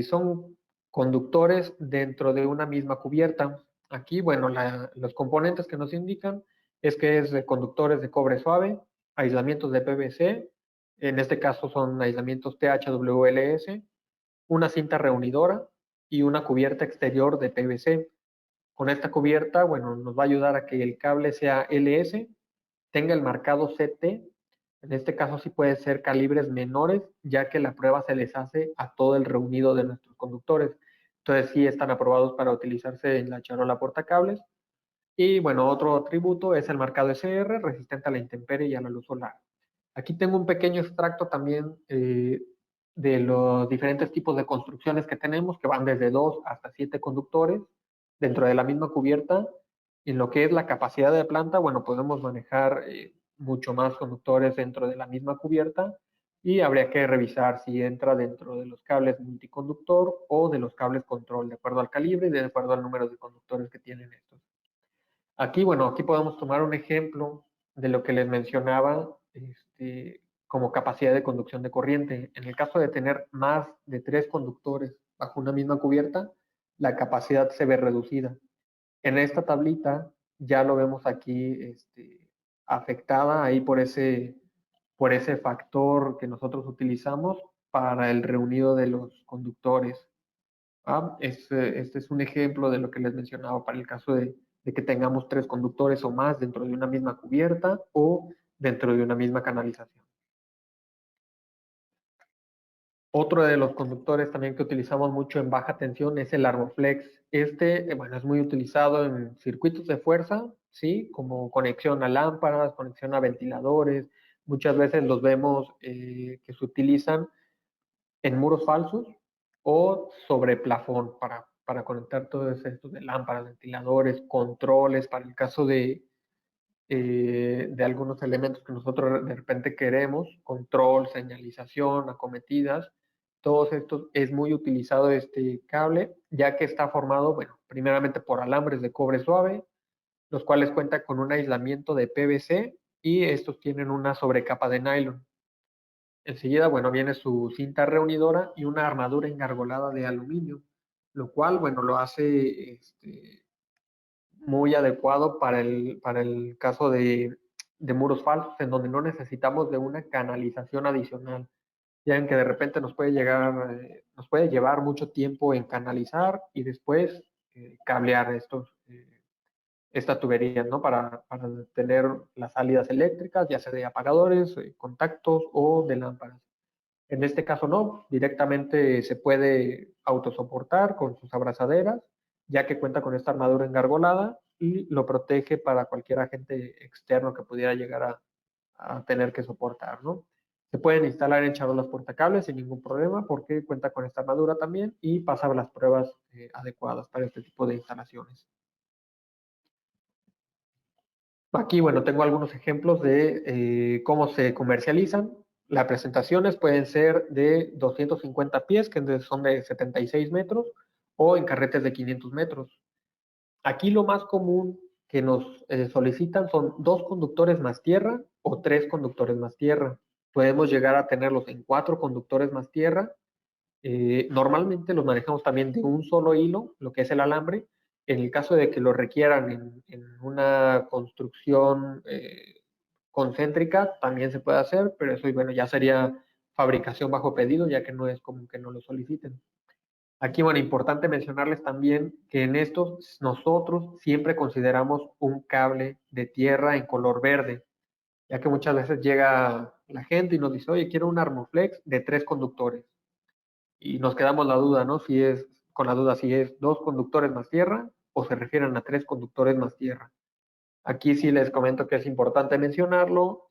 [SPEAKER 3] son conductores dentro de una misma cubierta. Aquí, bueno, los componentes que nos indican es que es de conductores de cobre suave, aislamientos de PVC, en este caso son aislamientos THWLS, una cinta reunidora y una cubierta exterior de PVC. Con esta cubierta, bueno, nos va a ayudar a que el cable sea LS, tenga el marcado CT. En este caso sí puede ser calibres menores, ya que la prueba se les hace a todo el reunido de nuestros conductores. Entonces sí están aprobados para utilizarse en la charola portacables. Y bueno, otro atributo es el marcado SR, resistente a la intemperie y a la luz solar. Aquí tengo un pequeño extracto también de los diferentes tipos de construcciones que tenemos, que van desde 2 hasta 7 conductores dentro de la misma cubierta. En lo que es la capacidad de planta, bueno, podemos manejar mucho más conductores dentro de la misma cubierta y habría que revisar si entra dentro de los cables multiconductor o de los cables control, de acuerdo al calibre y de acuerdo al número de conductores que tienen estos. Aquí, bueno, aquí podemos tomar un ejemplo de lo que les mencionaba como capacidad de conducción de corriente. En el caso de tener más de 3 conductores bajo una misma cubierta, la capacidad se ve reducida. En esta tablita ya lo vemos aquí afectada ahí por ese factor que nosotros utilizamos para el reunido de los conductores. Este es un ejemplo de lo que les mencionaba para el caso de que tengamos 3 conductores o más dentro de una misma cubierta o dentro de una misma canalización. Otro de los conductores también que utilizamos mucho en baja tensión es el Armoflex. Bueno, es muy utilizado en circuitos de fuerza, ¿sí? Como conexión a lámparas, conexión a ventiladores. Muchas veces los vemos que se utilizan en muros falsos o sobre plafón para conectar todos estos de lámparas, ventiladores, controles, para el caso de de algunos elementos que nosotros de repente queremos, control, señalización, acometidas. Todos estos es muy utilizado este cable, ya que está formado, bueno, primeramente por alambres de cobre suave, los cuales cuentan con un aislamiento de PVC y estos tienen una sobrecapa de nylon. Enseguida, bueno, viene su cinta reunidora y una armadura engargolada de aluminio, lo cual, bueno, lo hace muy adecuado para el caso de muros falsos, en donde no necesitamos de una canalización adicional, ya en que de repente nos puede llevar mucho tiempo en canalizar y después cablear esta tubería, ¿no? Para tener las salidas eléctricas, ya sea de apagadores, contactos o de lámparas. En este caso no, directamente se puede autosoportar con sus abrazaderas, ya que cuenta con esta armadura engargolada y lo protege para cualquier agente externo que pudiera llegar a tener que soportar, ¿no? Se pueden instalar en charolas portacables sin ningún problema porque cuenta con esta armadura también y pasa las pruebas adecuadas para este tipo de instalaciones. Aquí, bueno, tengo algunos ejemplos de cómo se comercializan. Las presentaciones pueden ser de 250 pies, que son de 76 metros, o en carretes de 500 metros. Aquí lo más común que nos solicitan son 2 conductores más tierra o 3 conductores más tierra. Podemos llegar a tenerlos en 4 conductores más tierra. Normalmente los manejamos también de un solo hilo, lo que es el alambre. En el caso de que lo requieran en una construcción concéntrica, también se puede hacer, pero eso bueno, ya sería fabricación bajo pedido, ya que no es común que no lo soliciten. Aquí, bueno, importante mencionarles también que en estos nosotros siempre consideramos un cable de tierra en color verde, ya que muchas veces llega la gente y nos dice, oye, quiero un Armoflex de 3 conductores y nos quedamos la duda, ¿no? Con la duda si es 2 conductores más tierra o se refieren a 3 conductores más tierra. Aquí sí les comento que es importante mencionarlo,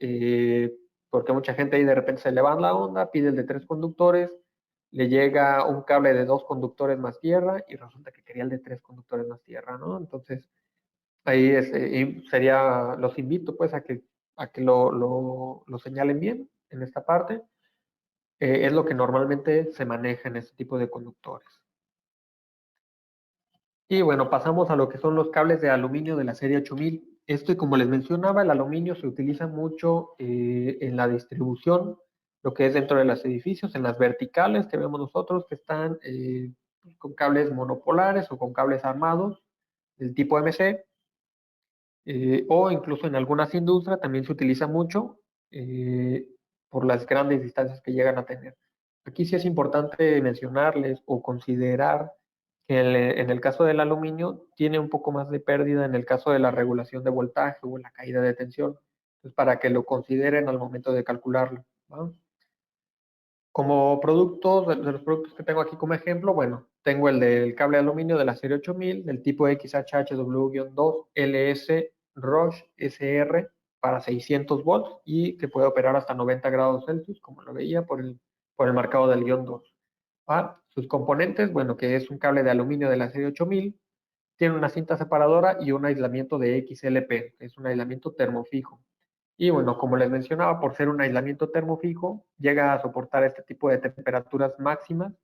[SPEAKER 3] porque mucha gente ahí de repente se le va la onda, pide el de 3 conductores, le llega un cable de 2 conductores más tierra y resulta que quería el de 3 conductores más tierra, ¿no? Entonces, ahí los invito pues a que lo señalen bien en esta parte. Es lo que normalmente se maneja en este tipo de conductores. Y bueno, pasamos a lo que son los cables de aluminio de la serie 8000. Esto, como les mencionaba, el aluminio se utiliza mucho en la distribución, lo que es dentro de los edificios, en las verticales que vemos nosotros, que están con cables monopolares o con cables armados del tipo MC, o incluso en algunas industrias también se utiliza mucho por las grandes distancias que llegan a tener. Aquí sí es importante mencionarles o considerar que en el caso del aluminio tiene un poco más de pérdida en el caso de la regulación de voltaje o la caída de tensión. Entonces, para que lo consideren al momento de calcularlo, ¿no? Como productos, de los productos que tengo aquí como ejemplo, bueno, tengo el del cable de aluminio de la serie 8000, del tipo XHHW-2 LS Roche SR para 600 volts y que puede operar hasta 90 grados Celsius, como lo veía por el marcado del guión 2. ¿Va? Sus componentes, bueno, que es un cable de aluminio de la serie 8000, tiene una cinta separadora y un aislamiento de XLP, que es un aislamiento termofijo. Y bueno, como les mencionaba, por ser un aislamiento termofijo, llega a soportar este tipo de temperaturas máximas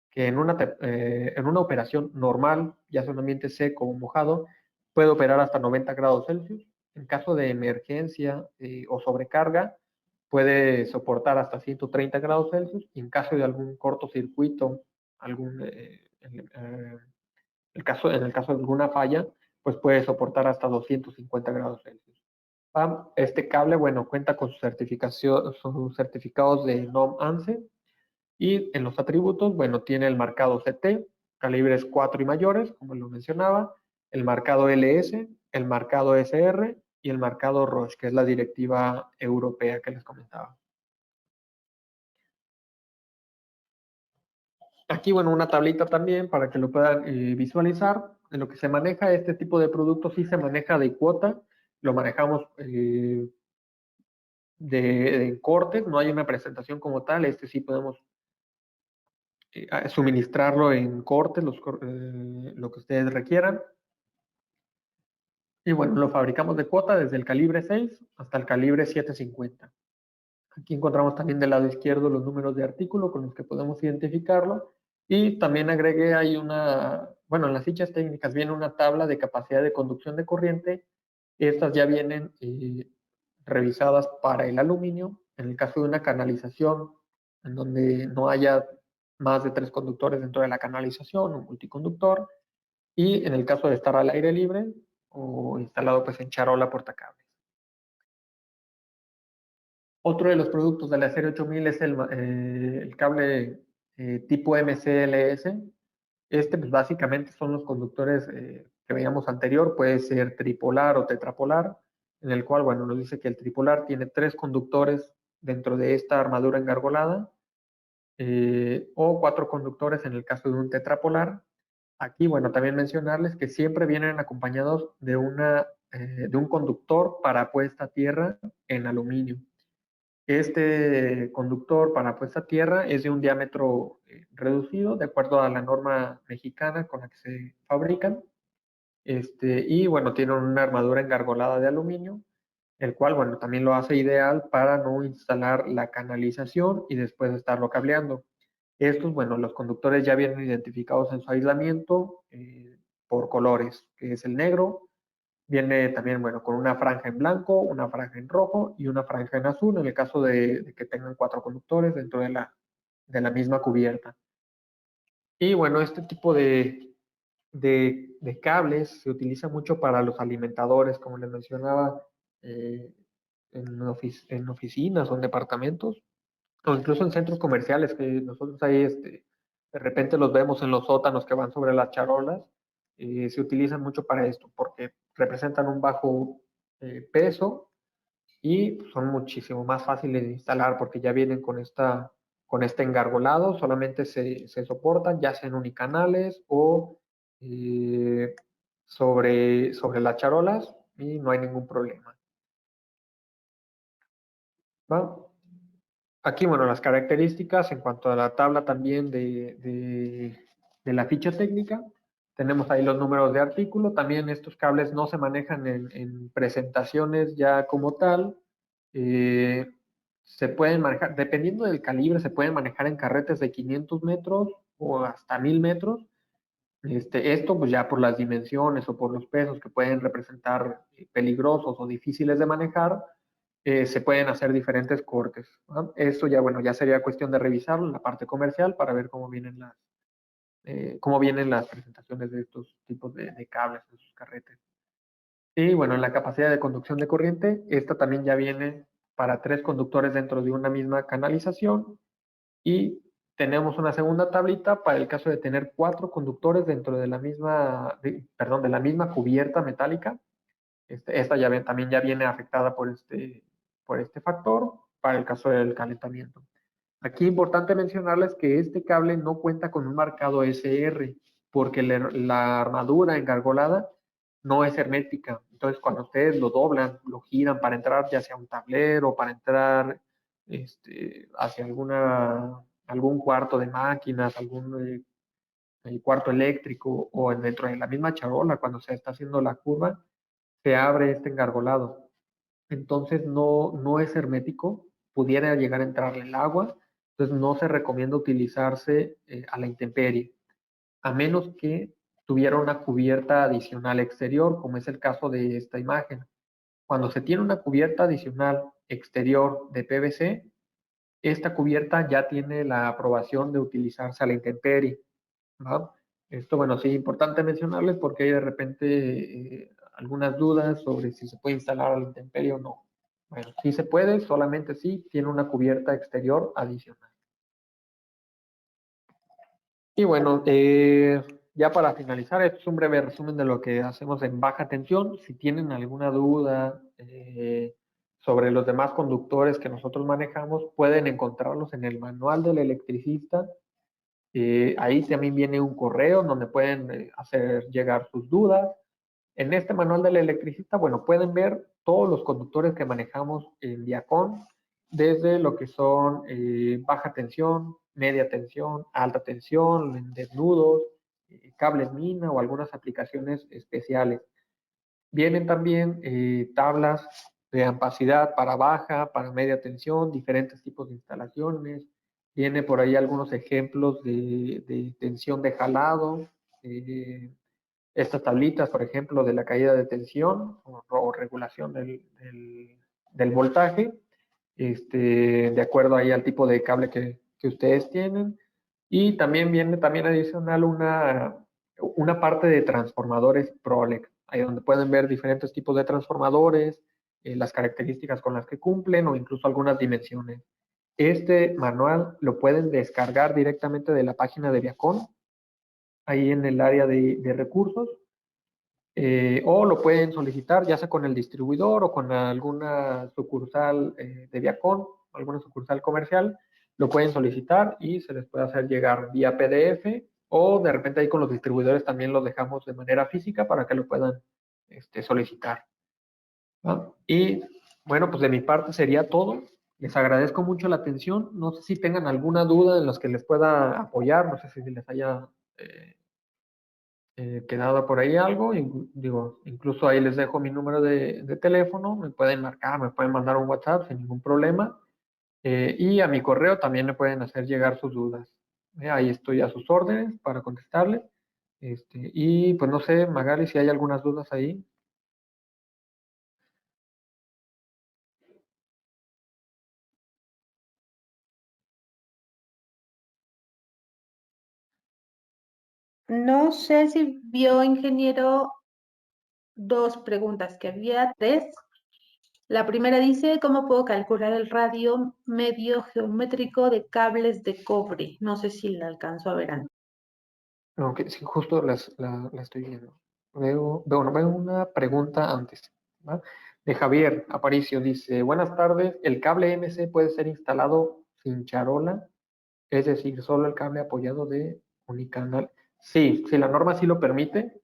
[SPEAKER 3] que en una operación normal, ya sea un ambiente seco o mojado, puede operar hasta 90 grados Celsius. En caso de emergencia o sobrecarga, puede soportar hasta 130 grados Celsius. Y en caso de algún cortocircuito, en el caso de alguna falla, pues puede soportar hasta 250 grados Celsius. Este cable, bueno, cuenta con sus certificados de NOM ANSI y en los atributos, bueno, tiene el marcado CT, calibres 4 y mayores, como lo mencionaba, el marcado LS, el marcado SR y el marcado ROHS, que es la directiva europea que les comentaba. Aquí, bueno, una tablita también para que lo puedan visualizar. En lo que se maneja este tipo de productos, sí se maneja de cuota, lo manejamos de cortes, no hay una presentación como tal, sí podemos suministrarlo en cortes, lo que ustedes requieran. Y bueno, lo fabricamos de cuota desde el calibre 6 hasta el calibre 750. Aquí encontramos también del lado izquierdo los números de artículo con los que podemos identificarlo. Y también agregué ahí bueno, en las fichas técnicas viene una tabla de capacidad de conducción de corriente. Estas ya vienen revisadas para el aluminio. En el caso de una canalización en donde no haya más de 3 conductores dentro de la canalización, un multiconductor. Y en el caso de estar al aire libre o instalado pues en charola portacables. Otro de los productos de la serie 8000 es el cable tipo MCLS. Este, pues básicamente son los conductores que veíamos anterior, puede ser tripolar o tetrapolar, en el cual, bueno, nos dice que el tripolar tiene 3 conductores dentro de esta armadura engargolada, o 4 conductores en el caso de un tetrapolar. Aquí, bueno, también mencionarles que siempre vienen acompañados de un conductor para puesta a tierra en aluminio. Este conductor para puesta a tierra es de un diámetro reducido, de acuerdo a la norma mexicana con la que se fabrican. Y bueno, tiene una armadura engargolada de aluminio, el cual, bueno, también lo hace ideal para no instalar la canalización y después estarlo cableando. Estos, bueno, los conductores ya vienen identificados en su aislamiento por colores, que es el negro. Viene también, bueno, con una franja en blanco, una franja en rojo y una franja en azul, en el caso de que tengan 4 conductores dentro de la misma cubierta. Y bueno, este tipo de cables se utiliza mucho para los alimentadores, como les mencionaba, eh, en oficinas o en departamentos, o incluso en centros comerciales, que nosotros ahí de repente los vemos en los sótanos que van sobre las charolas. Se utilizan mucho para esto, porque representan un bajo peso y son muchísimo más fáciles de instalar porque ya vienen con este engargolado, solamente se soportan ya sea en unicanales o eh, sobre las charolas y no hay ningún problema. ¿Va? Aquí, bueno, las características en cuanto a la tabla también de la ficha técnica. Tenemos ahí los números de artículo. También estos cables no se manejan en presentaciones ya como tal. Eh, Se pueden manejar, dependiendo del calibre, se pueden manejar en carretes de 500 metros o hasta 1000 metros. Esto pues ya por las dimensiones o por los pesos que pueden representar peligrosos o difíciles de manejar, se pueden hacer diferentes cortes, ¿no? Esto ya, bueno, ya sería cuestión de revisarlo en la parte comercial para ver cómo vienen las presentaciones de estos tipos de cables en sus carretes. Y bueno, en la capacidad de conducción de corriente, esta también ya viene para 3 conductores dentro de una misma canalización y tenemos una segunda tablita para el caso de tener 4 conductores dentro de perdón, de la misma cubierta metálica. Esta también ya viene afectada por este factor para el caso del calentamiento. Aquí es importante mencionarles que este cable no cuenta con un marcado SR porque la armadura engargolada no es hermética. Entonces, cuando ustedes lo doblan, lo giran para entrar ya sea un tablero, para entrar hacia algún cuarto de máquinas, algún cuarto eléctrico o dentro de la misma charola, cuando se está haciendo la curva, se abre este engargolado. Entonces no es hermético, pudiera llegar a entrarle el agua, entonces no se recomienda utilizarse a la intemperie, a menos que tuviera una cubierta adicional exterior, como es el caso de esta imagen. Cuando se tiene una cubierta adicional exterior de PVC, esta cubierta ya tiene la aprobación de utilizarse a la intemperie, ¿va? Esto, bueno, sí, importante mencionarles porque hay de repente algunas dudas sobre si se puede instalar a la intemperie o no. Bueno, sí se puede, solamente si tiene una cubierta exterior adicional. Y bueno, ya para finalizar, esto es un breve resumen de lo que hacemos en baja tensión. Si tienen alguna duda sobre los demás conductores que nosotros manejamos, pueden encontrarlos en el manual del electricista. Ahí también viene un correo donde pueden hacer llegar sus dudas. En este manual del electricista, bueno, pueden ver todos los conductores que manejamos en Viacom, desde lo que son baja tensión, media tensión, alta tensión, desnudos, cables mina o algunas aplicaciones especiales. Vienen también tablas de ampacidad para baja, para media tensión, diferentes tipos de instalaciones. Viene por ahí algunos ejemplos de tensión de jalado. Estas tablitas, por ejemplo, de la caída de tensión o regulación del voltaje, de acuerdo ahí al tipo de cable que ustedes tienen. Y también viene también adicional una parte de transformadores Prolec, ahí donde pueden ver diferentes tipos de transformadores, las características con las que cumplen o incluso algunas dimensiones. Este manual lo pueden descargar directamente de la página de Viacom, ahí en el área de recursos, o lo pueden solicitar ya sea con el distribuidor o con alguna sucursal de Viacom, alguna sucursal comercial, lo pueden solicitar y se les puede hacer llegar vía PDF o de repente ahí con los distribuidores también los dejamos de manera física para que lo puedan solicitar, ¿no? Y bueno, pues de mi parte sería todo. Les agradezco mucho la atención. No sé si tengan alguna duda en las que les pueda apoyar, no sé si les haya quedado por ahí algo, digo, incluso ahí les dejo mi número de teléfono, me pueden marcar, me pueden mandar un WhatsApp sin ningún problema, y a mi correo también me pueden hacer llegar sus dudas. Ahí estoy a sus órdenes para contestarles. Y pues no sé, Magali, si hay algunas dudas ahí.
[SPEAKER 2] No sé si vio, ingeniero, dos preguntas, que había tres. La primera dice, ¿cómo puedo calcular el radio medio geométrico de cables de cobre? No sé si la alcanzo a ver antes.
[SPEAKER 3] Aunque sí, justo la estoy viendo. Veo una pregunta antes, ¿va? De Javier Aparicio, dice, buenas tardes, ¿el cable MC puede ser instalado sin charola? Es decir, solo el cable apoyado de unicanal. Sí, si la norma sí lo permite,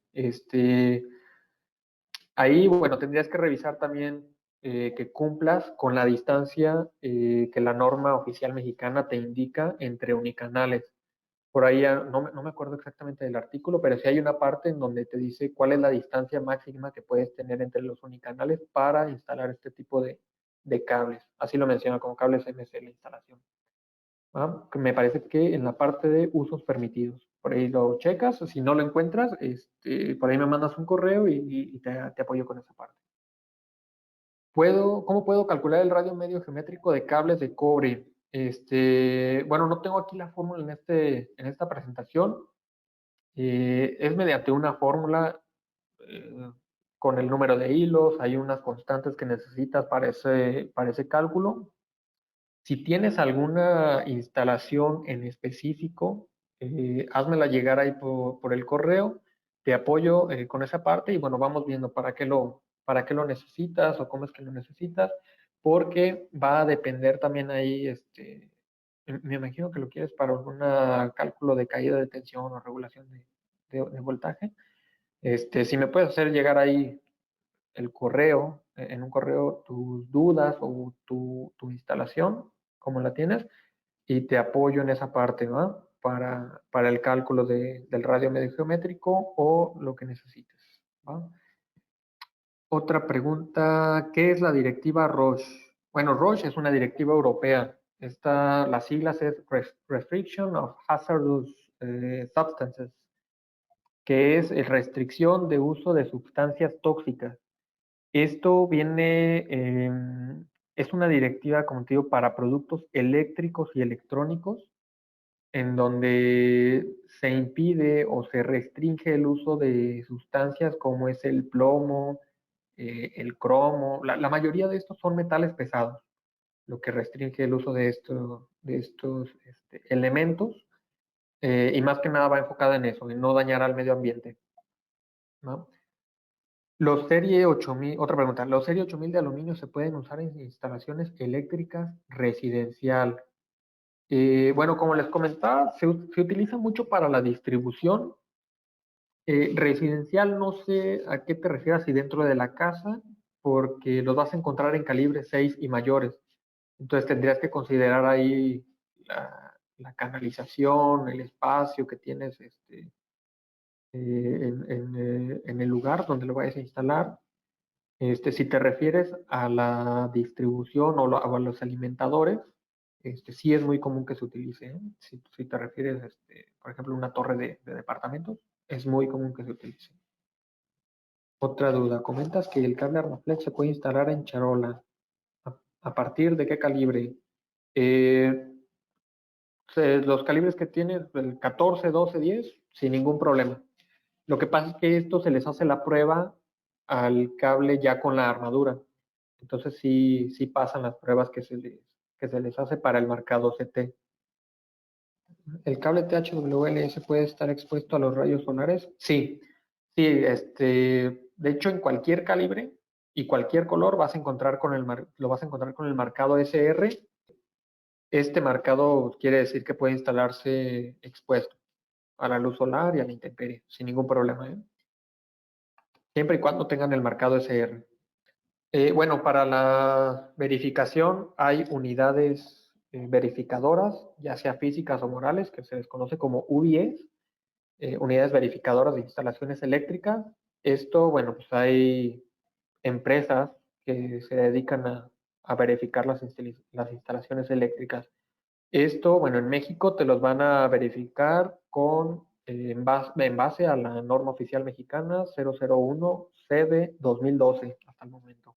[SPEAKER 3] ahí, bueno, tendrías que revisar también que cumplas con la distancia que la norma oficial mexicana te indica entre unicanales. Por ahí no me acuerdo exactamente del artículo, pero sí hay una parte en donde te dice cuál es la distancia máxima que puedes tener entre los unicanales para instalar este tipo de cables. Así lo menciona como cables MC la instalación. ¿Va? Que me parece que en la parte de usos permitidos. Por ahí lo checas, si no lo encuentras, por ahí me mandas un correo y te apoyo con esa parte. ¿Cómo puedo calcular el radio medio geométrico de cables de cobre? Bueno, no tengo aquí la fórmula en esta presentación. Es mediante una fórmula eh, con el número de hilos, hay unas constantes que necesitas para ese cálculo. Si tienes alguna instalación en específico, házmela llegar ahí por el correo, te apoyo con esa parte y bueno, vamos viendo para qué lo necesitas o cómo es que lo necesitas, porque va a depender también ahí, me imagino que lo quieres para un cálculo de caída de tensión o regulación de voltaje. Si me puedes hacer llegar ahí el correo, en un correo tus dudas o tu instalación, como la tienes, y te apoyo en esa parte, ¿no? Para el cálculo del radio medio geométrico o lo que necesites, ¿va? Otra pregunta, ¿qué es la directiva ROHS? Bueno, ROHS es una directiva europea. Las siglas es Restriction of Hazardous Substances, que es restricción de uso de sustancias tóxicas. Esto es una directiva, como te digo, para productos eléctricos y electrónicos, en donde se impide o se restringe el uso de sustancias como es el plomo, el cromo. La mayoría de estos son metales pesados, lo que restringe el uso de estos elementos, y más que nada va enfocada en eso, en no dañar al medio ambiente, ¿no? Otra pregunta, ¿los serie 8000 de aluminio se pueden usar en instalaciones eléctricas residencial? Bueno, como les comentaba, se utiliza mucho para la distribución. Residencial, no sé a qué te refieres, si dentro de la casa, porque los vas a encontrar en calibre 6 y mayores. Entonces tendrías que considerar ahí la canalización, el espacio que tienes en el lugar donde lo vayas a instalar. Si te refieres a la distribución o a los alimentadores, sí es muy común que se utilice, ¿eh? Si te refieres, por ejemplo, a una torre de departamentos, es muy común que se utilice. Otra duda, comentas que el cable Armaflex se puede instalar en charola. ¿A partir de qué calibre? Eh, los calibres que tiene, el 14, 12, 10, sin ningún problema. Lo que pasa es que esto se les hace la prueba al cable ya con la armadura. Entonces sí pasan las pruebas que se les hace para el marcado CT. ¿El cable THWLS puede estar expuesto a los rayos solares? Sí, sí, de hecho en cualquier calibre y cualquier color vas a encontrar lo vas a encontrar con el marcado SR. Este marcado quiere decir que puede instalarse expuesto a la luz solar y a la intemperie, sin ningún problema, ¿eh? Siempre y cuando tengan el marcado SR. Bueno, para la verificación hay unidades verificadoras, ya sea físicas o morales, que se les conoce como UVS, unidades verificadoras de instalaciones eléctricas. Esto, bueno, pues hay empresas que se dedican a verificar las instalaciones eléctricas. Esto, bueno, en México te los van a verificar en base a la norma oficial mexicana 001 CD 2012 hasta el momento.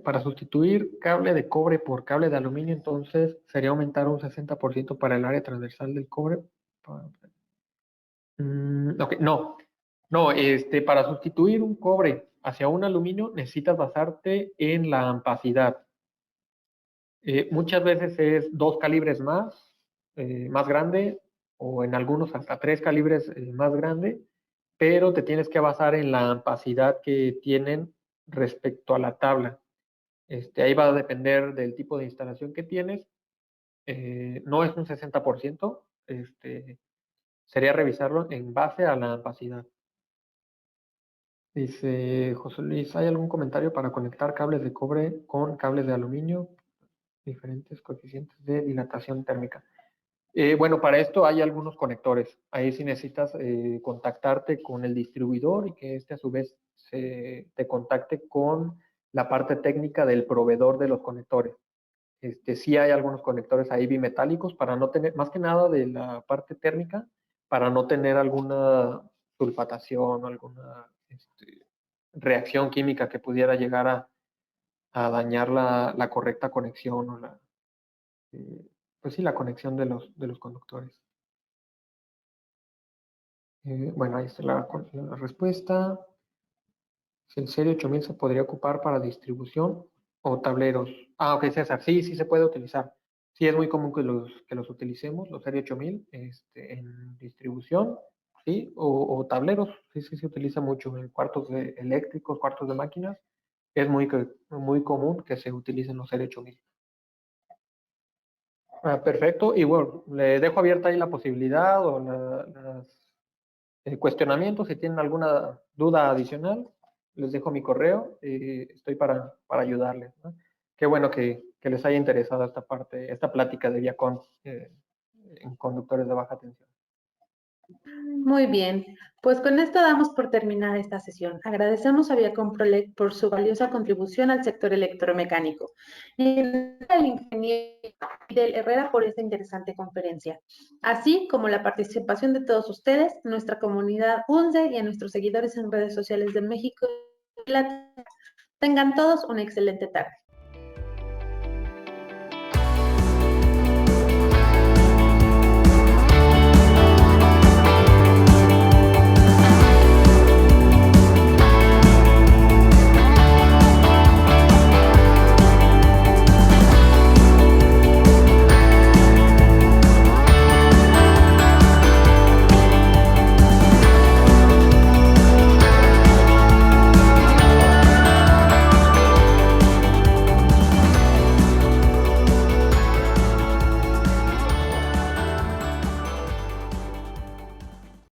[SPEAKER 3] Para sustituir cable de cobre por cable de aluminio, entonces sería aumentar un 60% para el área transversal del cobre. Ok, no, para sustituir un cobre hacia un aluminio necesitas basarte en la ampacidad. Muchas veces es 2 calibres más grande, o en algunos hasta 3 calibres más grande, pero te tienes que basar en la ampacidad que tienen respecto a la tabla. Ahí va a depender del tipo de instalación que tienes. No es un 60%, sería revisarlo en base a la ampacidad. Dice José Luis, ¿hay algún comentario para conectar cables de cobre con cables de aluminio? Diferentes coeficientes de dilatación térmica. Bueno, para esto hay algunos conectores. Ahí sí necesitas contactarte con el distribuidor y que a su vez te contacte con la parte técnica del proveedor de los conectores. Sí hay algunos conectores ahí bimetálicos para no tener, más que nada de la parte térmica, para no tener alguna sulfatación o alguna reacción química que pudiera llegar a dañar la correcta conexión o eh, pues sí, la conexión de los conductores. Bueno, ahí está la respuesta. Si el Serie 8000 se podría ocupar para distribución o tableros. Ah, ok, César, sí se puede utilizar. Sí, es muy común que los utilicemos, los Serie 8000, en distribución, sí, o tableros. Sí, se utiliza mucho en cuartos eléctricos, cuartos de máquinas. Es muy común que se utilicen los Serie 8000. Perfecto, y bueno, le dejo abierta ahí la posibilidad o cuestionamientos. Si tienen alguna duda adicional, les dejo mi correo. Estoy para ayudarles, ¿no? Qué bueno que les haya interesado esta plática de Viacon en conductores de baja tensión.
[SPEAKER 2] Muy bien, pues con esto damos por terminada esta sesión. Agradecemos a Viacom Prolec por su valiosa contribución al sector electromecánico y al ingeniero Fidel Herrera por esta interesante conferencia, así como la participación de todos ustedes, nuestra comunidad UNCE y a nuestros seguidores en redes sociales de México y Latinoamérica. Tengan todos una excelente tarde.